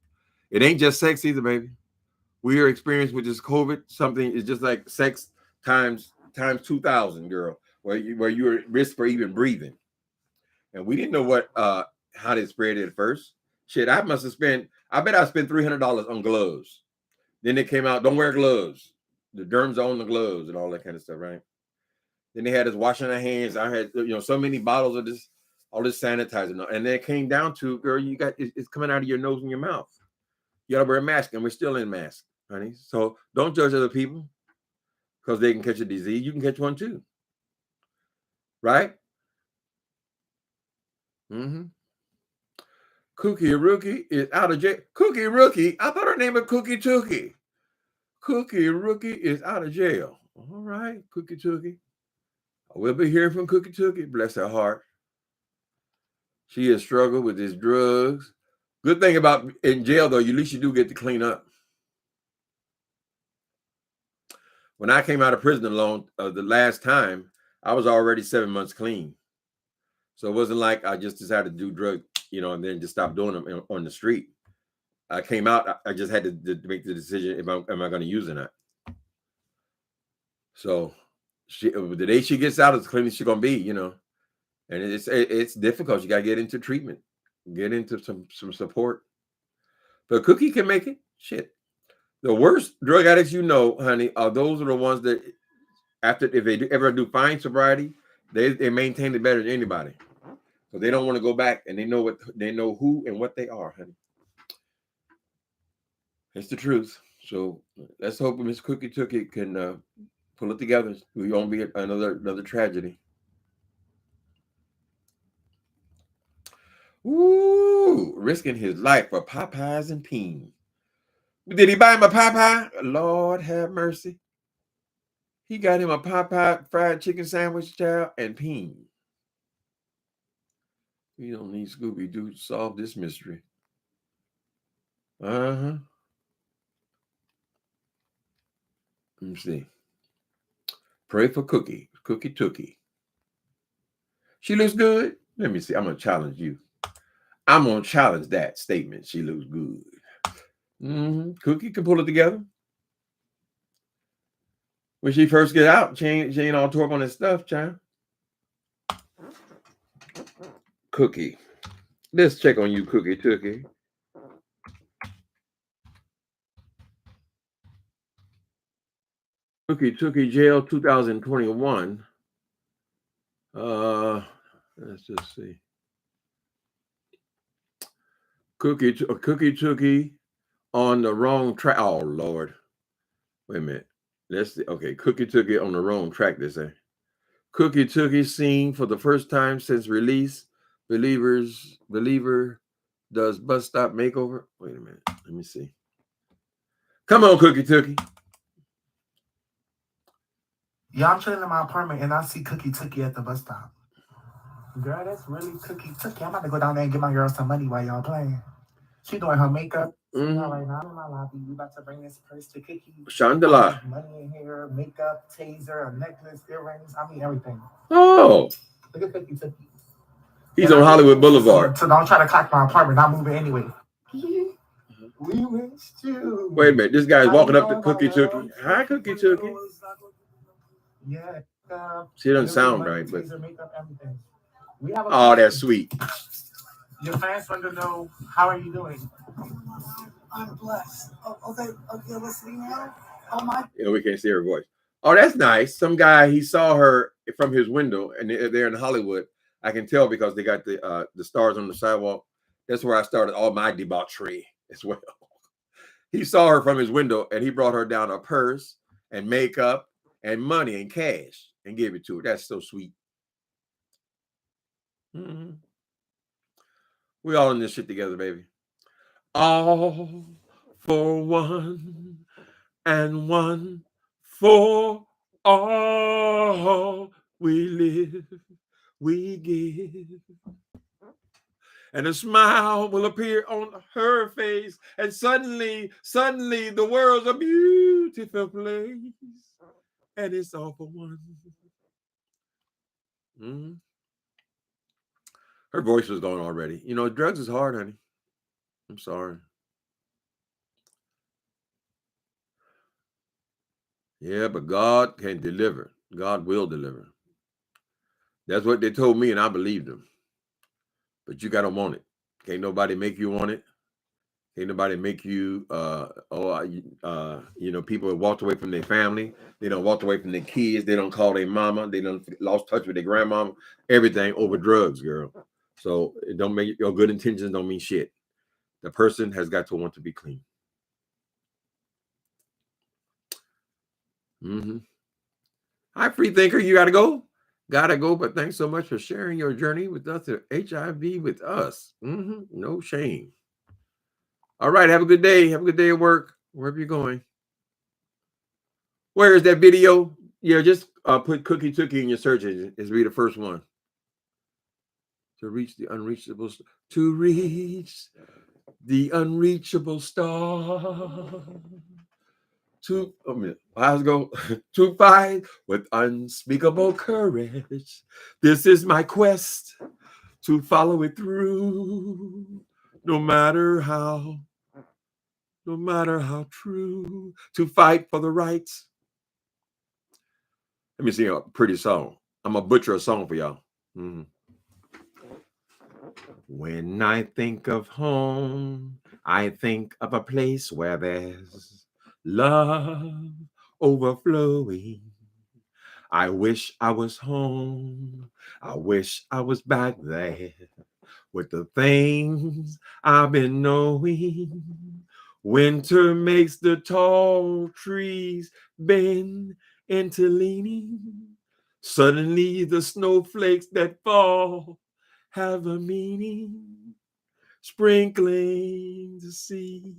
It ain't just sex either, baby. We are experienced with this COVID. Something is just like sex times 2,000, girl, where you're at risk for even breathing. And we didn't know how they spread it at first. Shit, I bet I spent $300 on gloves. Then it came out, don't wear gloves. The germs are on the gloves and all that kind of stuff, right? Then they had us washing our hands. I had, so many bottles of all this sanitizer. And then it came down to, girl, it's coming out of your nose and your mouth. You gotta wear a mask, and we're still in masks, honey. So don't judge other people because they can catch a disease. You can catch one too, right? Mm-hmm. Cookie Rookie is out of jail. Cookie Rookie, I thought her name was Cookie Tookie. Cookie Rookie is out of jail. All right, Cookie Tookie. We'll be hearing from Cookie Tookie. Bless her heart. She has struggled with these drugs. Good thing about in jail, though, at least you do get to clean up. When I came out of prison alone the last time, I was already 7 months clean. So it wasn't like I just decided to do drugs, and then just stop doing them on the street. I came out, I just had to make the decision if am I going to use it or not. So the day she gets out, as clean as she's going to be, and it's difficult. You got to get into treatment, get into some support. But Cookie can make it. Shit. The worst drug addicts, honey, are those are the ones that if they ever do find sobriety, they maintain it better than anybody. So they don't want to go back, and they know who and what they are, honey. It's the truth. So let's hope Miss Cookie Tookie can pull it together. We won't be another tragedy. Ooh, risking his life for Popeyes and Peen. Did he buy him a Popeye? Lord have mercy. He got him a Popeye fried chicken sandwich, child, and Peen. We don't need Scooby-Doo to solve this mystery. Uh-huh. Let me see. Pray for Cookie Tookie. She looks good. Let me see. I'm going to challenge you. I'm going to challenge that statement. She looks good. Mm-hmm. Cookie can pull it together. When she first get out, she ain't all tore up on that stuff, child. Cookie. Let's check on you, Cookie Tookie. Cookie Tookie jail 2021. Let's just see. Cookie Tookie on the wrong track. Oh Lord. Wait a minute. Let's see. Okay, Cookie Tookie on the wrong track, they say. Cookie Tookie seen for the first time since release. Believer does bus stop makeover. Wait a minute. Let me see. Come on, Cookie Tookie. Yeah, I'm chilling in my apartment and I see Cookie Tookie at the bus stop. Girl, that's really Cookie Tookie. I'm about to go down there and give my girl some money while y'all playing. She doing her makeup. Mm-hmm. Right now, I'm in my lobby. We about to bring this purse to Cookie. Chandela. Money in here, makeup, taser, a necklace, earrings. I mean, everything. Oh. Look at Cookie Tookie. He's on Hollywood Boulevard. So don't try to clock my apartment. I'm moving anyway. We missed you. Wait a minute. This guy's walking up to Cookie Tookie. Hi, Cookie Tookie. Yeah. She doesn't sound right, but. Makeup, everything. We have That's sweet. Your fans want to know, how are you doing? I'm blessed. Okay, listening now. Oh my. Yeah, we can't see her voice. Oh, that's nice. Some guy, he saw her from his window, and they're in Hollywood. I can tell because they got the stars on the sidewalk. That's where I started all my debauchery as well. He saw her from his window, and he brought her down a purse and makeup and money and cash and gave it to her. That's so sweet. Mm-hmm. We all in this shit together, baby. All for one and one for all. We live, we give. And a smile will appear on her face. And suddenly, the world's a beautiful place. And it's all for one. Mm-hmm. Her voice was going already. Drugs is hard, honey. I'm sorry. Yeah, but God can deliver. God will deliver. That's what they told me, and I believed them. But you got to want it. Can't nobody make you want it. Can't nobody make you, people have walked away from their family. They don't walk away from their kids. They don't call their mama. They don't lost touch with their grandmama. Everything over drugs, girl. So it don't make your good intentions don't mean shit. The person has got to want to be clean. Mm-hmm. Hi, free thinker. You got to go. Gotta go. But thanks so much for sharing your journey with us at HIV with us. Mm-hmm. No shame. All right. Have a good day. Have a good day at work, wherever you're going. Where is that video? Yeah, just put Cookie Tookie in your search engine. It's be the first one. To reach the unreachable, to reach the unreachable star. How's it go? To fight with unspeakable courage. This is my quest to follow it through. No matter how true. To fight for the rights. Let me sing a pretty song. I'm gonna butcher a song for y'all. Mm-hmm. When I think of home, I think of a place where there's love overflowing. I wish I was home. I wish I was back there with the things I've been knowing. Winter makes the tall trees bend into leaning. Suddenly the snowflakes that fall have a meaning. Sprinkling the sea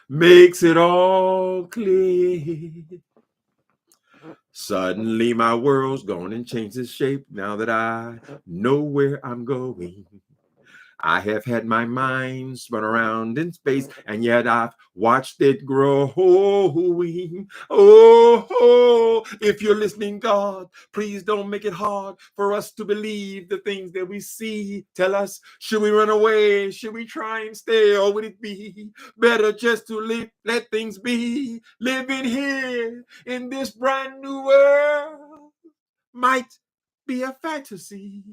makes it all clear. Suddenly my world's gone and changed its shape now that I know where I'm going. I have had my mind spun around in space, and yet I've watched it grow. Oh, if you're listening, God, please don't make it hard for us to believe the things that we see. Tell us, should we run away? Should we try and stay? Or would it be better just to let things be? Living here in this brand new world might be a fantasy,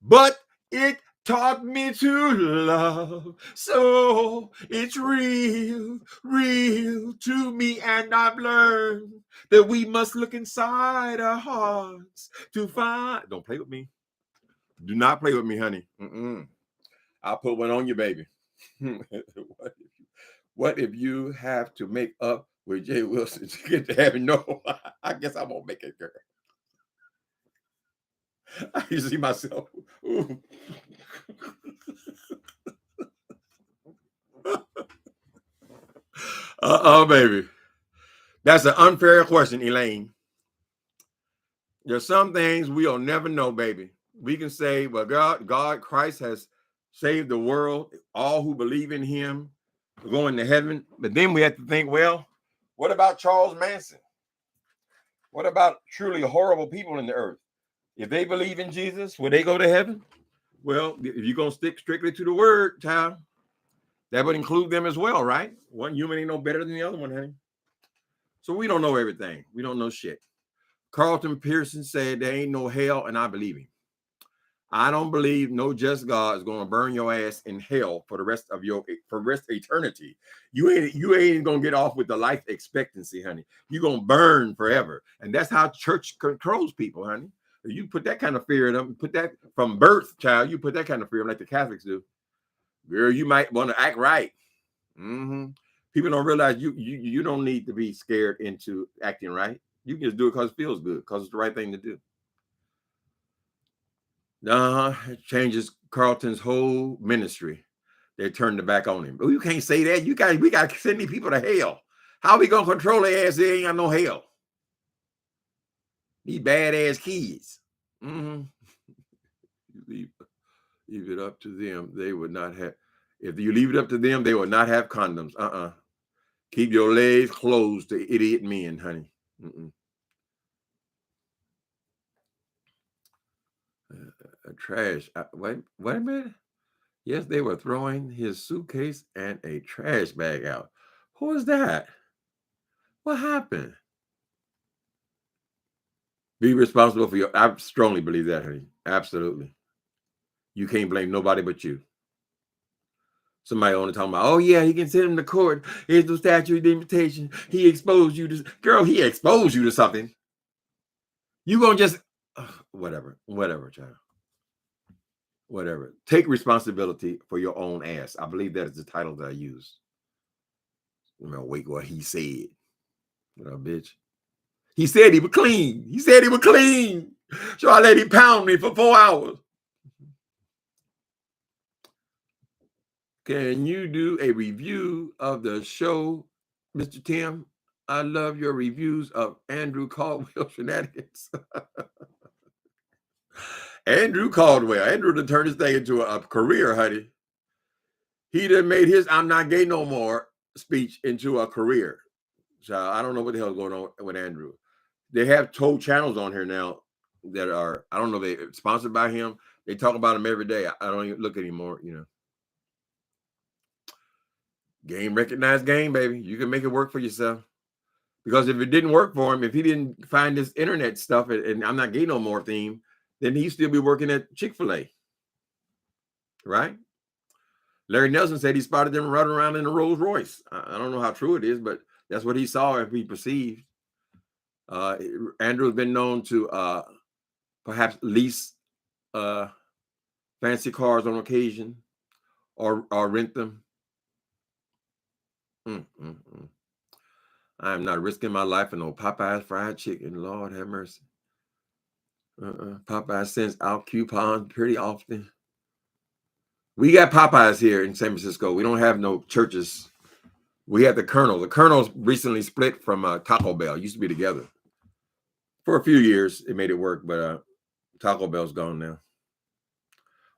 but it taught me to love. So it's real to me. And I've learned that we must look inside our hearts to find. Don't play with me. Do not play with me, honey. I'll put one on you, baby. What if you have to make up with Jay Wilson to get to heaven? No, I guess I won't make it, girl. I see myself. Baby. That's an unfair question, Elaine. There's some things we'll never know, baby. We can say, well, God, Christ has saved the world. All who believe in him are going to heaven. But then we have to think, well, what about Charles Manson? What about truly horrible people in the earth? If they believe in Jesus, will they go to heaven? Well, if you're going to stick strictly to the word, child, that would include them as well, right? One human ain't no better than the other one, honey. So we don't know everything. We don't know shit. Carlton Pearson said there ain't no hell, and I believe him. I don't believe no just God is going to burn your ass in hell for the rest of eternity. You ain't going to get off with the life expectancy, honey. You're going to burn forever. And that's how church controls people, honey. You put that kind of fear in them, put that from birth, child, you put that kind of fear in them like the Catholics do. Girl, you might want to act right. People don't realize you don't need to be scared into acting right. You can just do it because it feels good, because it's the right thing to do. It changes Carlton's whole ministry. They turned their back on him. But you can't say that. We got to send these people to hell. How are we going to control their ass? They ain't got no hell. These badass kids. Leave it up to them. They would not have. If you leave it up to them, they would not have condoms. Keep your legs closed to idiot men, honey. Trash. Wait a minute. Yes, they were throwing his suitcase and a trash bag out. Who is that? What happened? Be responsible for I strongly believe that, honey. Absolutely. You can't blame nobody but you. Somebody only talking about, oh yeah, he can send him to court. Here's the statute of limitation. He exposed you to, girl, he exposed you to something. You gonna just, whatever, child. Whatever. Take responsibility for your own ass. I believe that is the title that I use. I'm gonna wait what he said. What up, bitch? He said he was clean. He said he was clean. So I let him pound me for 4 hours. Can you do a review of the show, Mr. Tim? I love your reviews of Andrew Caldwell shenanigans. Andrew Caldwell. Andrew done turned his thing into a career, honey. He done made his I'm not gay no more speech into a career. So I don't know what the hell's going on with Andrew. They have told channels on here now that are, I don't know, they're sponsored by him. They talk about him every day. I don't even look anymore, you know. Game recognized game, baby. You can make it work for yourself. Because if it didn't work for him, if he didn't find this internet stuff and I'm not gay no more theme, then he'd still be working at Chick-fil-A. Right? Larry Nelson said he spotted them running around in a Rolls Royce. I don't know how true it is, but that's what he saw if he perceived. Andrew has been known to perhaps lease fancy cars on occasion or rent them. I am not risking my life for no Popeye's fried chicken. Lord have mercy. Popeye sends out coupons pretty often. We got Popeyes here in San Francisco. We don't have no churches. We have the Colonel. The Colonel's recently split from Taco Bell. Used to be together. For a few years, it made it work, but Taco Bell's gone now.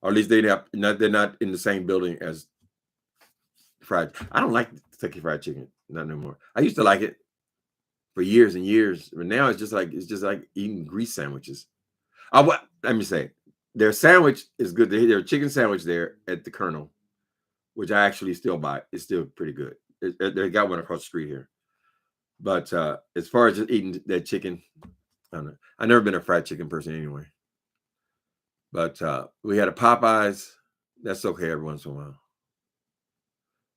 Or at least they're not in the same building as fried. I don't like Kentucky Fried Chicken, not anymore. I used to like it for years and years, but now it's just like eating grease sandwiches. Let me say, their sandwich is good. Their chicken sandwich there at the Colonel, which I actually still buy, is still pretty good. They got one across the street here. But as far as just eating that chicken, I don't know. I've never been a fried chicken person anyway. But we had a Popeyes. That's okay every once in a while.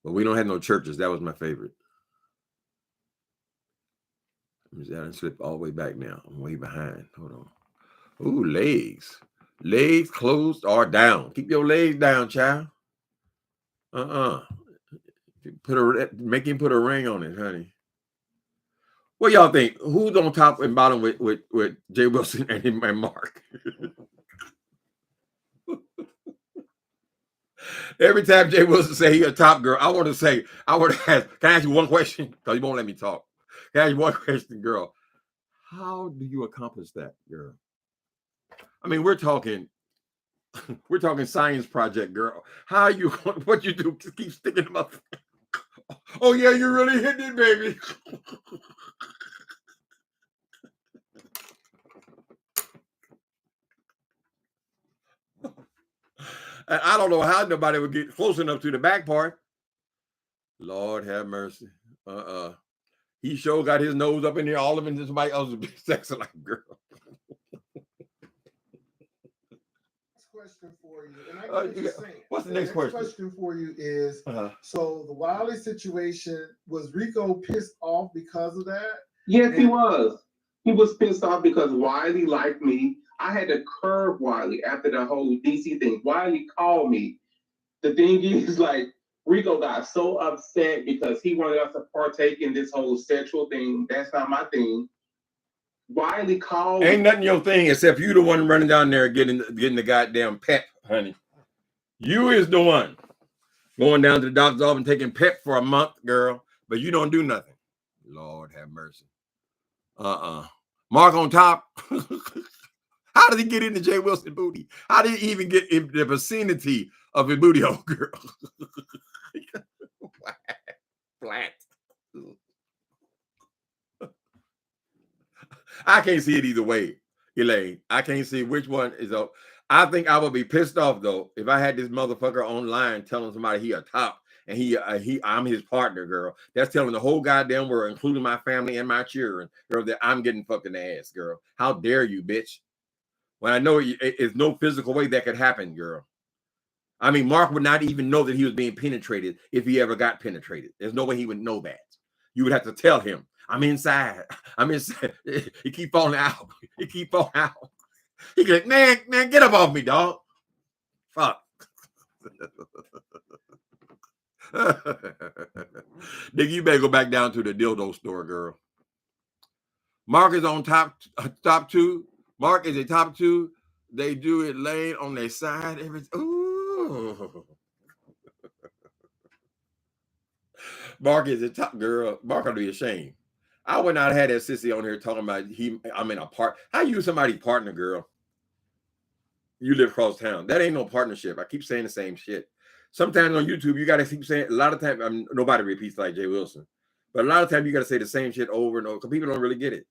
But we don't have no churches. That was my favorite. I didn't slip all the way back now. I'm way behind. Hold on. Ooh, legs. Legs closed or down. Keep your legs down, child. Make him put a ring on it, honey. What y'all think? Who's on top and bottom with Jay Wilson and Mark? Every time Jay Wilson say he a top girl, I want to ask, can I ask you one question? Because you won't let me talk. Can I ask you one question, girl? How do you accomplish that, girl? I mean, we're talking science project, girl. What you do? Just keep sticking them up. Oh yeah, you really hitting it, baby. And I don't know how nobody would get close enough to the back part. Lord have mercy. He sure got his nose up in here. All of it, somebody else would be sexy like girl. Question for you, and I get what you're saying. What's the next question? Question for you is: so the Wily situation, was Rico pissed off because of that? Yes, he was. He was pissed off because Wily liked me. I had to curb Wily after the whole DC thing. Wily called me. The thing is, like, Rico got so upset because he wanted us to partake in this whole sexual thing. That's not my thing. Wily called. Ain't nothing your thing except you the one running down there getting the goddamn pep, honey. You is the one going down to the doctor's office and taking pep for a month, girl. But you don't do nothing. Lord have mercy. Mark on top. How did he get into Jay Wilson booty? How did he even get in the vicinity of a booty hole, girl? Flat. I can't see it either way, Elaine. I can't see which one is up. I think I would be pissed off, though, if I had this motherfucker online telling somebody he a top and I'm his partner, girl. That's telling the whole goddamn world, including my family and my children, girl, that I'm getting fucking ass, girl. How dare you, bitch? When I know it's no physical way that could happen, girl. I mean, Mark would not even know that he was being penetrated if he ever got penetrated. There's no way he would know that. You would have to tell him, I'm inside. I'm inside. He keep falling out. He keep falling out. He like, man, get up off me, dog. Fuck. Nigga, you better go back down to the dildo store, girl. Mark is on top two. Mark is a top two. They do it laying on their side. Ooh. Mark is a top girl. Mark ought to be ashamed. I would not have had that sissy on here talking about I'm in a part. How you somebody partner, girl? You live across town. That ain't no partnership. I keep saying the same shit. Sometimes on YouTube, you got to keep saying, a lot of times, nobody repeats like Jay Wilson, but a lot of times you got to say the same shit over and over because people don't really get it.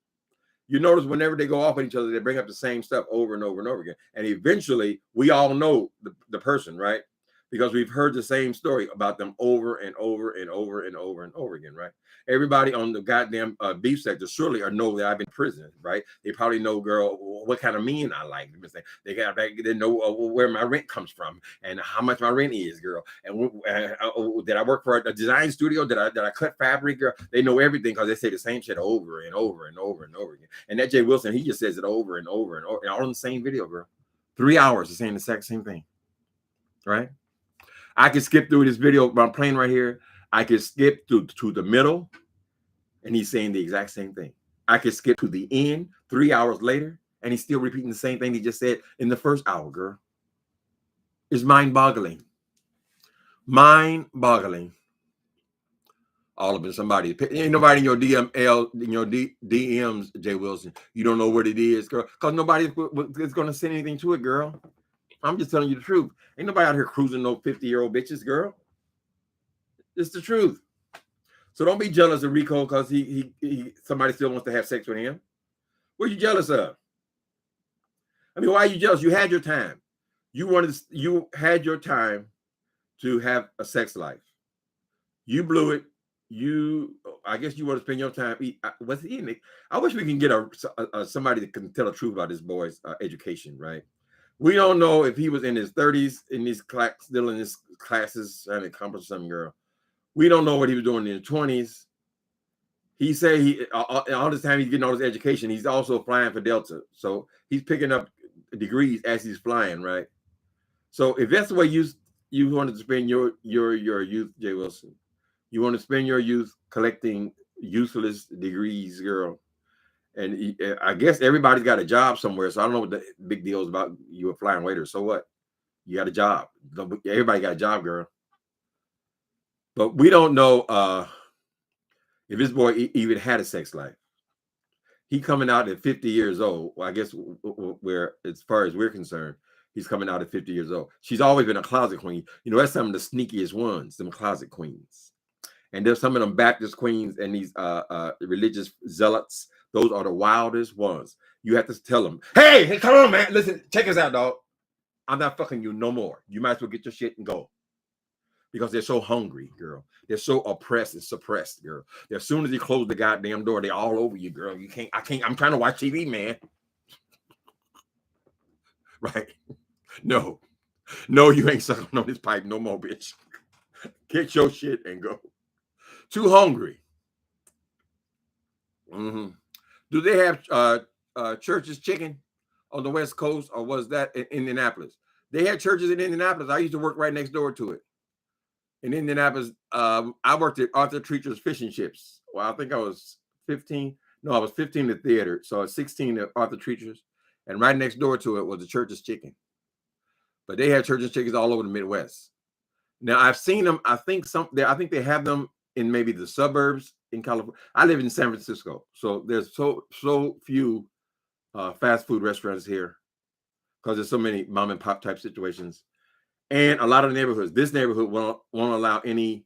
You notice whenever they go off at each other, they bring up the same stuff over and over and over again. And eventually, we all know the person, right? Because we've heard the same story about them over and over and over and over and over again, right? Everybody on the goddamn beef sector surely know that I've been in prison, right? They probably know, girl, what kind of men I like. They know where my rent comes from and how much my rent is, girl. And did I work for a design studio? Did I cut fabric, girl? They know everything because they say the same shit over and over and over and over again. And that Jay Wilson, he just says it over and over and over, and all in the same video, girl. 3 hours of saying the exact same thing, right? I can skip through this video, but I'm playing right here. I can skip to the middle, and he's saying the exact same thing. I can skip to the end 3 hours later, and he's still repeating the same thing he just said in the first hour, girl. It's mind-boggling. Mind-boggling. All of it, somebody. Ain't nobody in your DMs, Jay Wilson. You don't know what it is, girl, because nobody is going to send anything to it, girl. I'm just telling you the truth. Ain't nobody out here cruising no 50-year-old bitches, girl. It's the truth. So don't be jealous of Rico because he somebody still wants to have sex with him. What are you jealous of? I mean, why are you jealous? You had your time. You had your time to have a sex life. You blew it. I guess you want to spend your time. What's the end? I wish we can get somebody that can tell the truth about this boy's education, right? We don't know if he was in his 30s, in these still in his classes, trying to accomplish something, girl. We don't know what he was doing in his 20s. He said all this time he's getting all this education. He's also flying for Delta, so he's picking up degrees as he's flying, right? So if that's the way you wanted to spend your youth, Jay Wilson, you want to spend your youth collecting useless degrees, girl. And I guess everybody's got a job somewhere. So I don't know what the big deal is about. You a flying waiter. So what? You got a job. Everybody got a job, girl. But we don't know if this boy even had a sex life. He coming out at 50 years old. Well, I guess where, as far as we're concerned, he's coming out at 50 years old. She's always been a closet queen. You know, that's some of the sneakiest ones, them closet queens. And there's some of them Baptist queens and these religious zealots. Those are the wildest ones. You have to tell them, hey, come on, man. Listen, check us out, dog. I'm not fucking you no more. You might as well get your shit and go. Because they're so hungry, girl. They're so oppressed and suppressed, girl. As soon as you close the goddamn door, they're all over you, girl. I'm trying to watch TV, man. Right? No, you ain't sucking on this pipe no more, bitch. Get your shit and go. Too hungry. Mm-hmm. Do they have Church's Chicken on the West Coast, or was that in Indianapolis? They had churches in Indianapolis. I used to work right next door to it. In Indianapolis, I worked at Arthur Treacher's Fish and Chips. Well, I think I was 15. No, I was 15 at theater. So I was 16 at Arthur Treacher's. And right next door to it was the Church's Chicken. But they had Church's Chickens all over the Midwest. Now, I've seen them. I think they have them in maybe the suburbs in California. I live in San Francisco. So there's so few fast food restaurants here because there's so many mom and pop type situations. And a lot of neighborhoods. This neighborhood won't allow any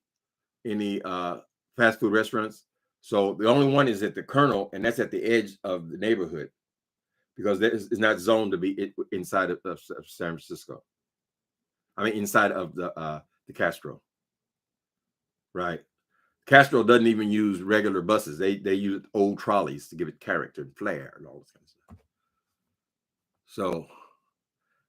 fast food restaurants. So the only one is at the Colonel, and that's at the edge of the neighborhood because it's not zoned to be inside of San Francisco. I mean, inside of the Castro. Right. Castro doesn't even use regular buses. They use old trolleys to give it character and flair and all this kind of stuff. So,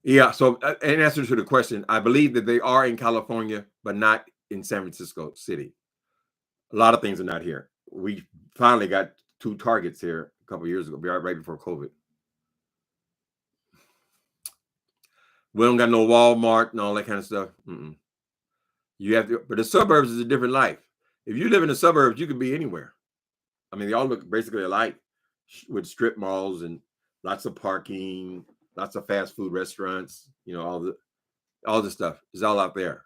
yeah. So, in answer to the question, I believe that they are in California, but not in San Francisco City. A lot of things are not here. We finally got 2 Targets here a couple of years ago, right before COVID. We don't got no Walmart and all that kind of stuff. You have to, but the suburbs is a different life. If you live in the suburbs, you could be anywhere. I mean, they all look basically alike, with strip malls and lots of parking, lots of fast food restaurants. You know, all the stuff is all out there.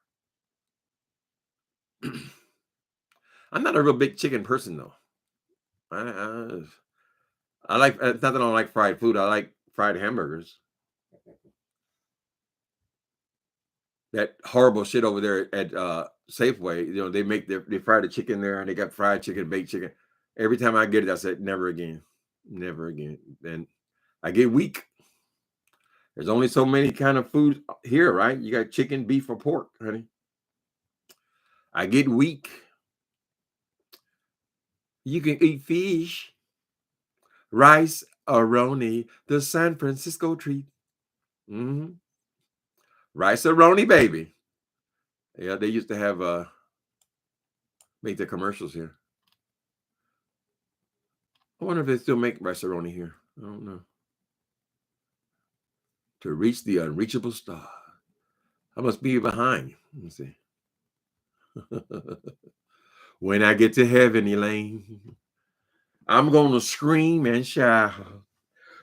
I'm not a real big chicken person though. I like, it's not that I don't like fried food. I like fried hamburgers. That horrible shit over there at Safeway, you know, they fry the chicken there, and they got fried chicken, baked chicken. Every time I get it, I said, never again, never again. And I get weak. There's only so many kind of food here, right? You got chicken, beef, or pork, honey. I get weak. You can eat fish, rice, aroni, the San Francisco treat. Rice-a-roni, baby. Yeah, they used to have make the commercials here. I wonder if they still make rice-a-roni here. I don't know. To reach the unreachable star. I must be behind you. Let me see. When I get to heaven, Elaine, I'm going to scream and shout,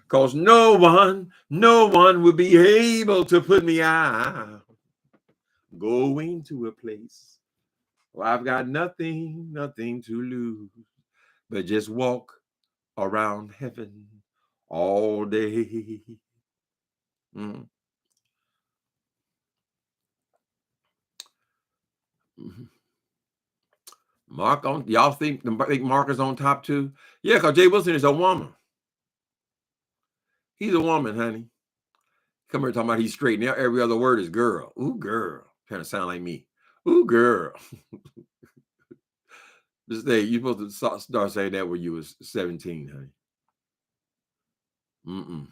because no one will be able to put me out. Going to a place where I've got nothing to lose, but just walk around heaven all day. Mark on, y'all think Mark is on top too? Yeah, because Jay Wilson is a woman. He's a woman, honey. Come here talking about he's straight. Now every other word is girl. Ooh, girl. Kind of sound like me. Ooh, girl. This day, you're supposed to start saying that when you was 17, honey.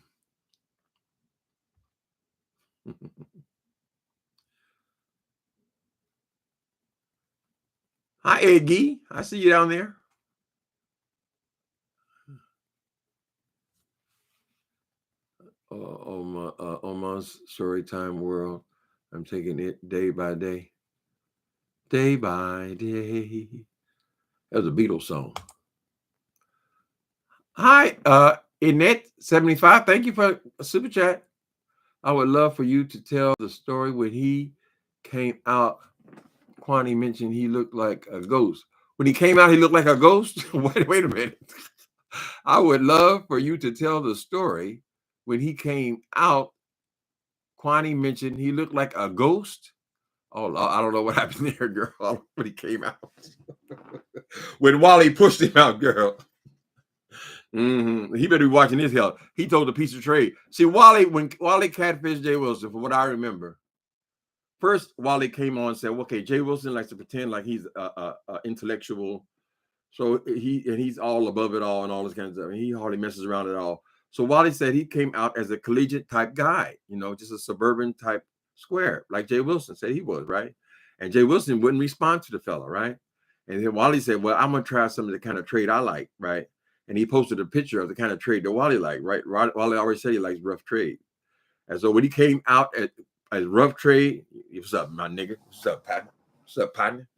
Hi, Eggy. I see you down there. Oma's Storytime World. I'm taking it day by day. Day by day. That was a Beatles song. Hi, Annette75. Thank you for a super chat. I would love for you to tell the story when he came out. Kwani mentioned he looked like a ghost. When he came out, he looked like a ghost? Wait a minute. I would love for you to tell the story when he came out. Kwani mentioned he looked like a ghost. Oh, I don't know what happened there, girl, when he came out. When Wally pushed him out, girl. He better be watching his health. He told the piece of trade. See, when Wally catfished Jay Wilson, from what I remember, first Wally came on and said, okay, Jay Wilson likes to pretend like he's a intellectual. So he's all above it all and all this kind of stuff. And he hardly messes around at all. So Wally said he came out as a collegiate type guy, you know, just a suburban type square, like Jay Wilson said he was, right? And Jay Wilson wouldn't respond to the fella, right? And then Wally said, well, I'm going to try some of the kind of trade I like, right? And he posted a picture of the kind of trade that Wally liked, right? Wally always said he likes rough trade. And so when he came out as rough trade, what's up, my nigga? What's up, partner? What's up, partner?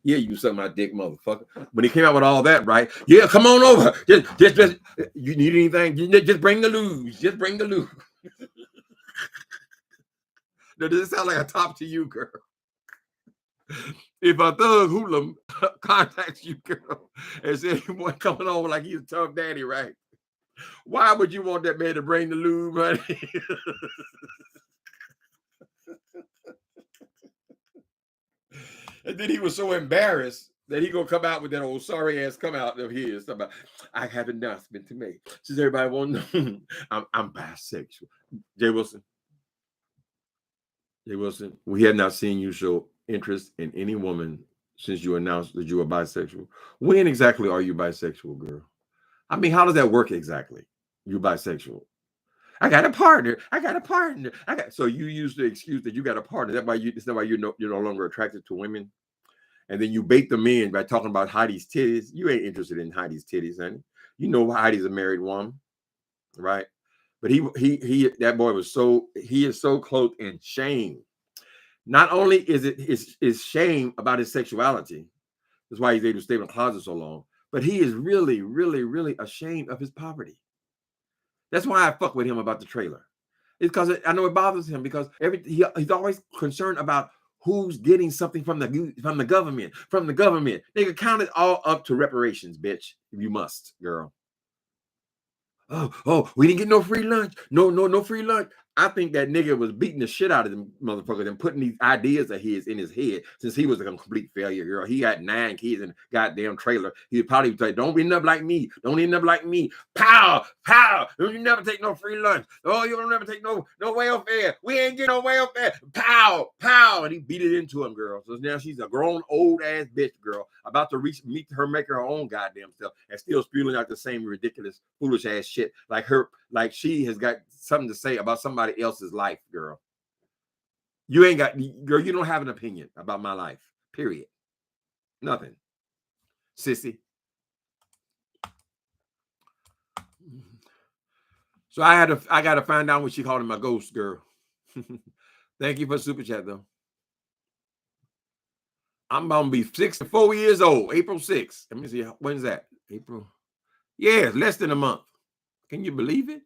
Yeah, you suck my dick, motherfucker. When he came out with all that, right? Yeah, come on over. Just you need anything? Just bring the lube. Just bring the lube. Now, does it sound like a top to you, girl? If a thug hoodlum contacts you, girl, and says you want coming over like he's a tough daddy, right? Why would you want that man to bring the lube, honey? And then he was so embarrassed that he gonna come out with that old sorry ass come out of his. About, I have an announcement to make. Since everybody wants to know, I'm bisexual. Jay Wilson, we have not seen you show interest in any woman since you announced that you were bisexual. When exactly are you bisexual, girl? I mean, how does that work exactly? You bisexual. I got a partner. I got a partner. So you use the excuse that you got a partner. That's why you're no longer attracted to women. And then you bait them in by talking about Heidi's titties. You ain't interested in Heidi's titties, honey. You know Heidi's a married woman, right? But that boy was he is so clothed in shame. Not only is shame about his sexuality, that's why he's able to stay in the closet so long, but he is really, really, really ashamed of his poverty. That's why I fuck with him about the trailer. It's because I know it bothers him because he's always concerned about who's getting something from the government. Nigga, count it all up to reparations, bitch. If you must, girl. Oh, we didn't get no free lunch. No free lunch. I think that nigga was beating the shit out of them motherfuckers and putting these ideas of his in his head since he was a complete failure, girl. He had 9 kids in a goddamn trailer. He probably say, don't end up like me. Don't end up like me. Pow. Don't you never take no free lunch. Oh, you don't never take no welfare. We ain't get no welfare. Pow. And he beat it into him, girl. So now she's a grown old ass bitch, girl, about to meet her, make her own goddamn stuff and still spewing out the same ridiculous, foolish ass shit like she has got something to say about somebody else's life, girl. You don't have an opinion about my life, period. Nothing, sissy. So I got to find out what she called him, my ghost, girl. Thank you for super chat, though. I'm going to be 64 years old, April 6th. Let me see, when's that? April? Yeah, it's less than a month. Can you believe it?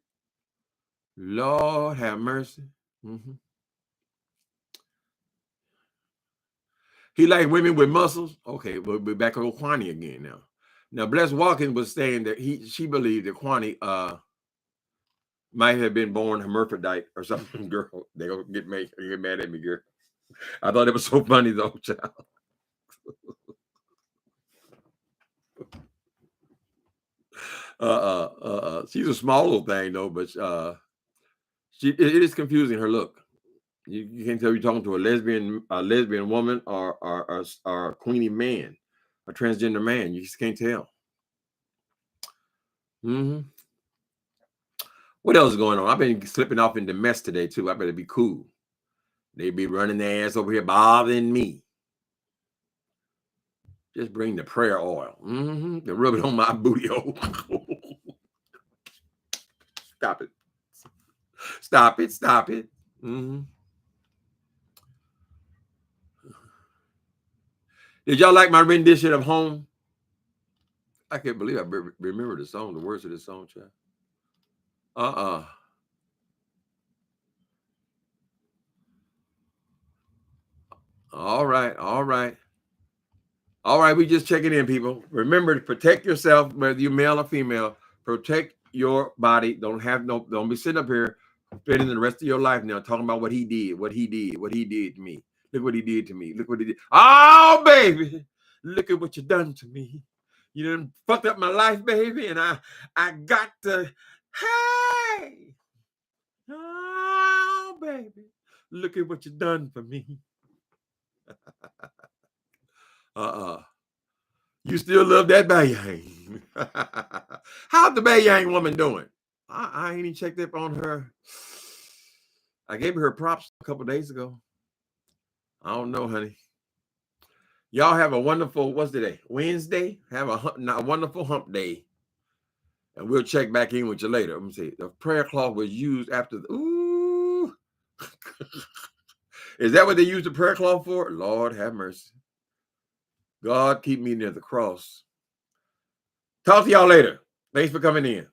Lord have mercy. He like women with muscles. Okay, we'll be back on Kwani again now. Now, Bless Watkins was saying that she believed that Kwani might have been born hermaphrodite or something. Girl, they gonna get mad at me, girl. I thought it was so funny though, child. She's a small little thing though, but it is confusing her look. You can't tell you're talking to a lesbian woman or a queenie man, a transgender man. You just can't tell. What else is going on? I've been slipping off into mess today too. I better be cool. They be running their ass over here bothering me. Just bring the prayer oil. To rub it on my booty hole. Stop it. Did y'all like my rendition of Home? I can't believe I remember the song, the words of the song, child. All right, we just checking in, people. Remember to protect yourself, whether you're male or female. Protect your body. Don't be sitting up here spending the rest of your life now talking about what he did to me. Look what he did to me. Look what he did. Oh, baby, look at what you done to me. You done fucked up my life, baby, and I got to, hey, oh, baby, look at what you done for me. You still love that Bayang. How's the Bayang woman doing? I ain't even checked up on her. I gave her props a couple days ago. I don't know, honey. Y'all have a wonderful, what's today? Wednesday? Have a wonderful hump day. And we'll check back in with you later. Let me see. The prayer cloth was used after the, ooh. Is that what they used the prayer cloth for? Lord have mercy. God keep me near the cross. Talk to y'all later. Thanks for coming in.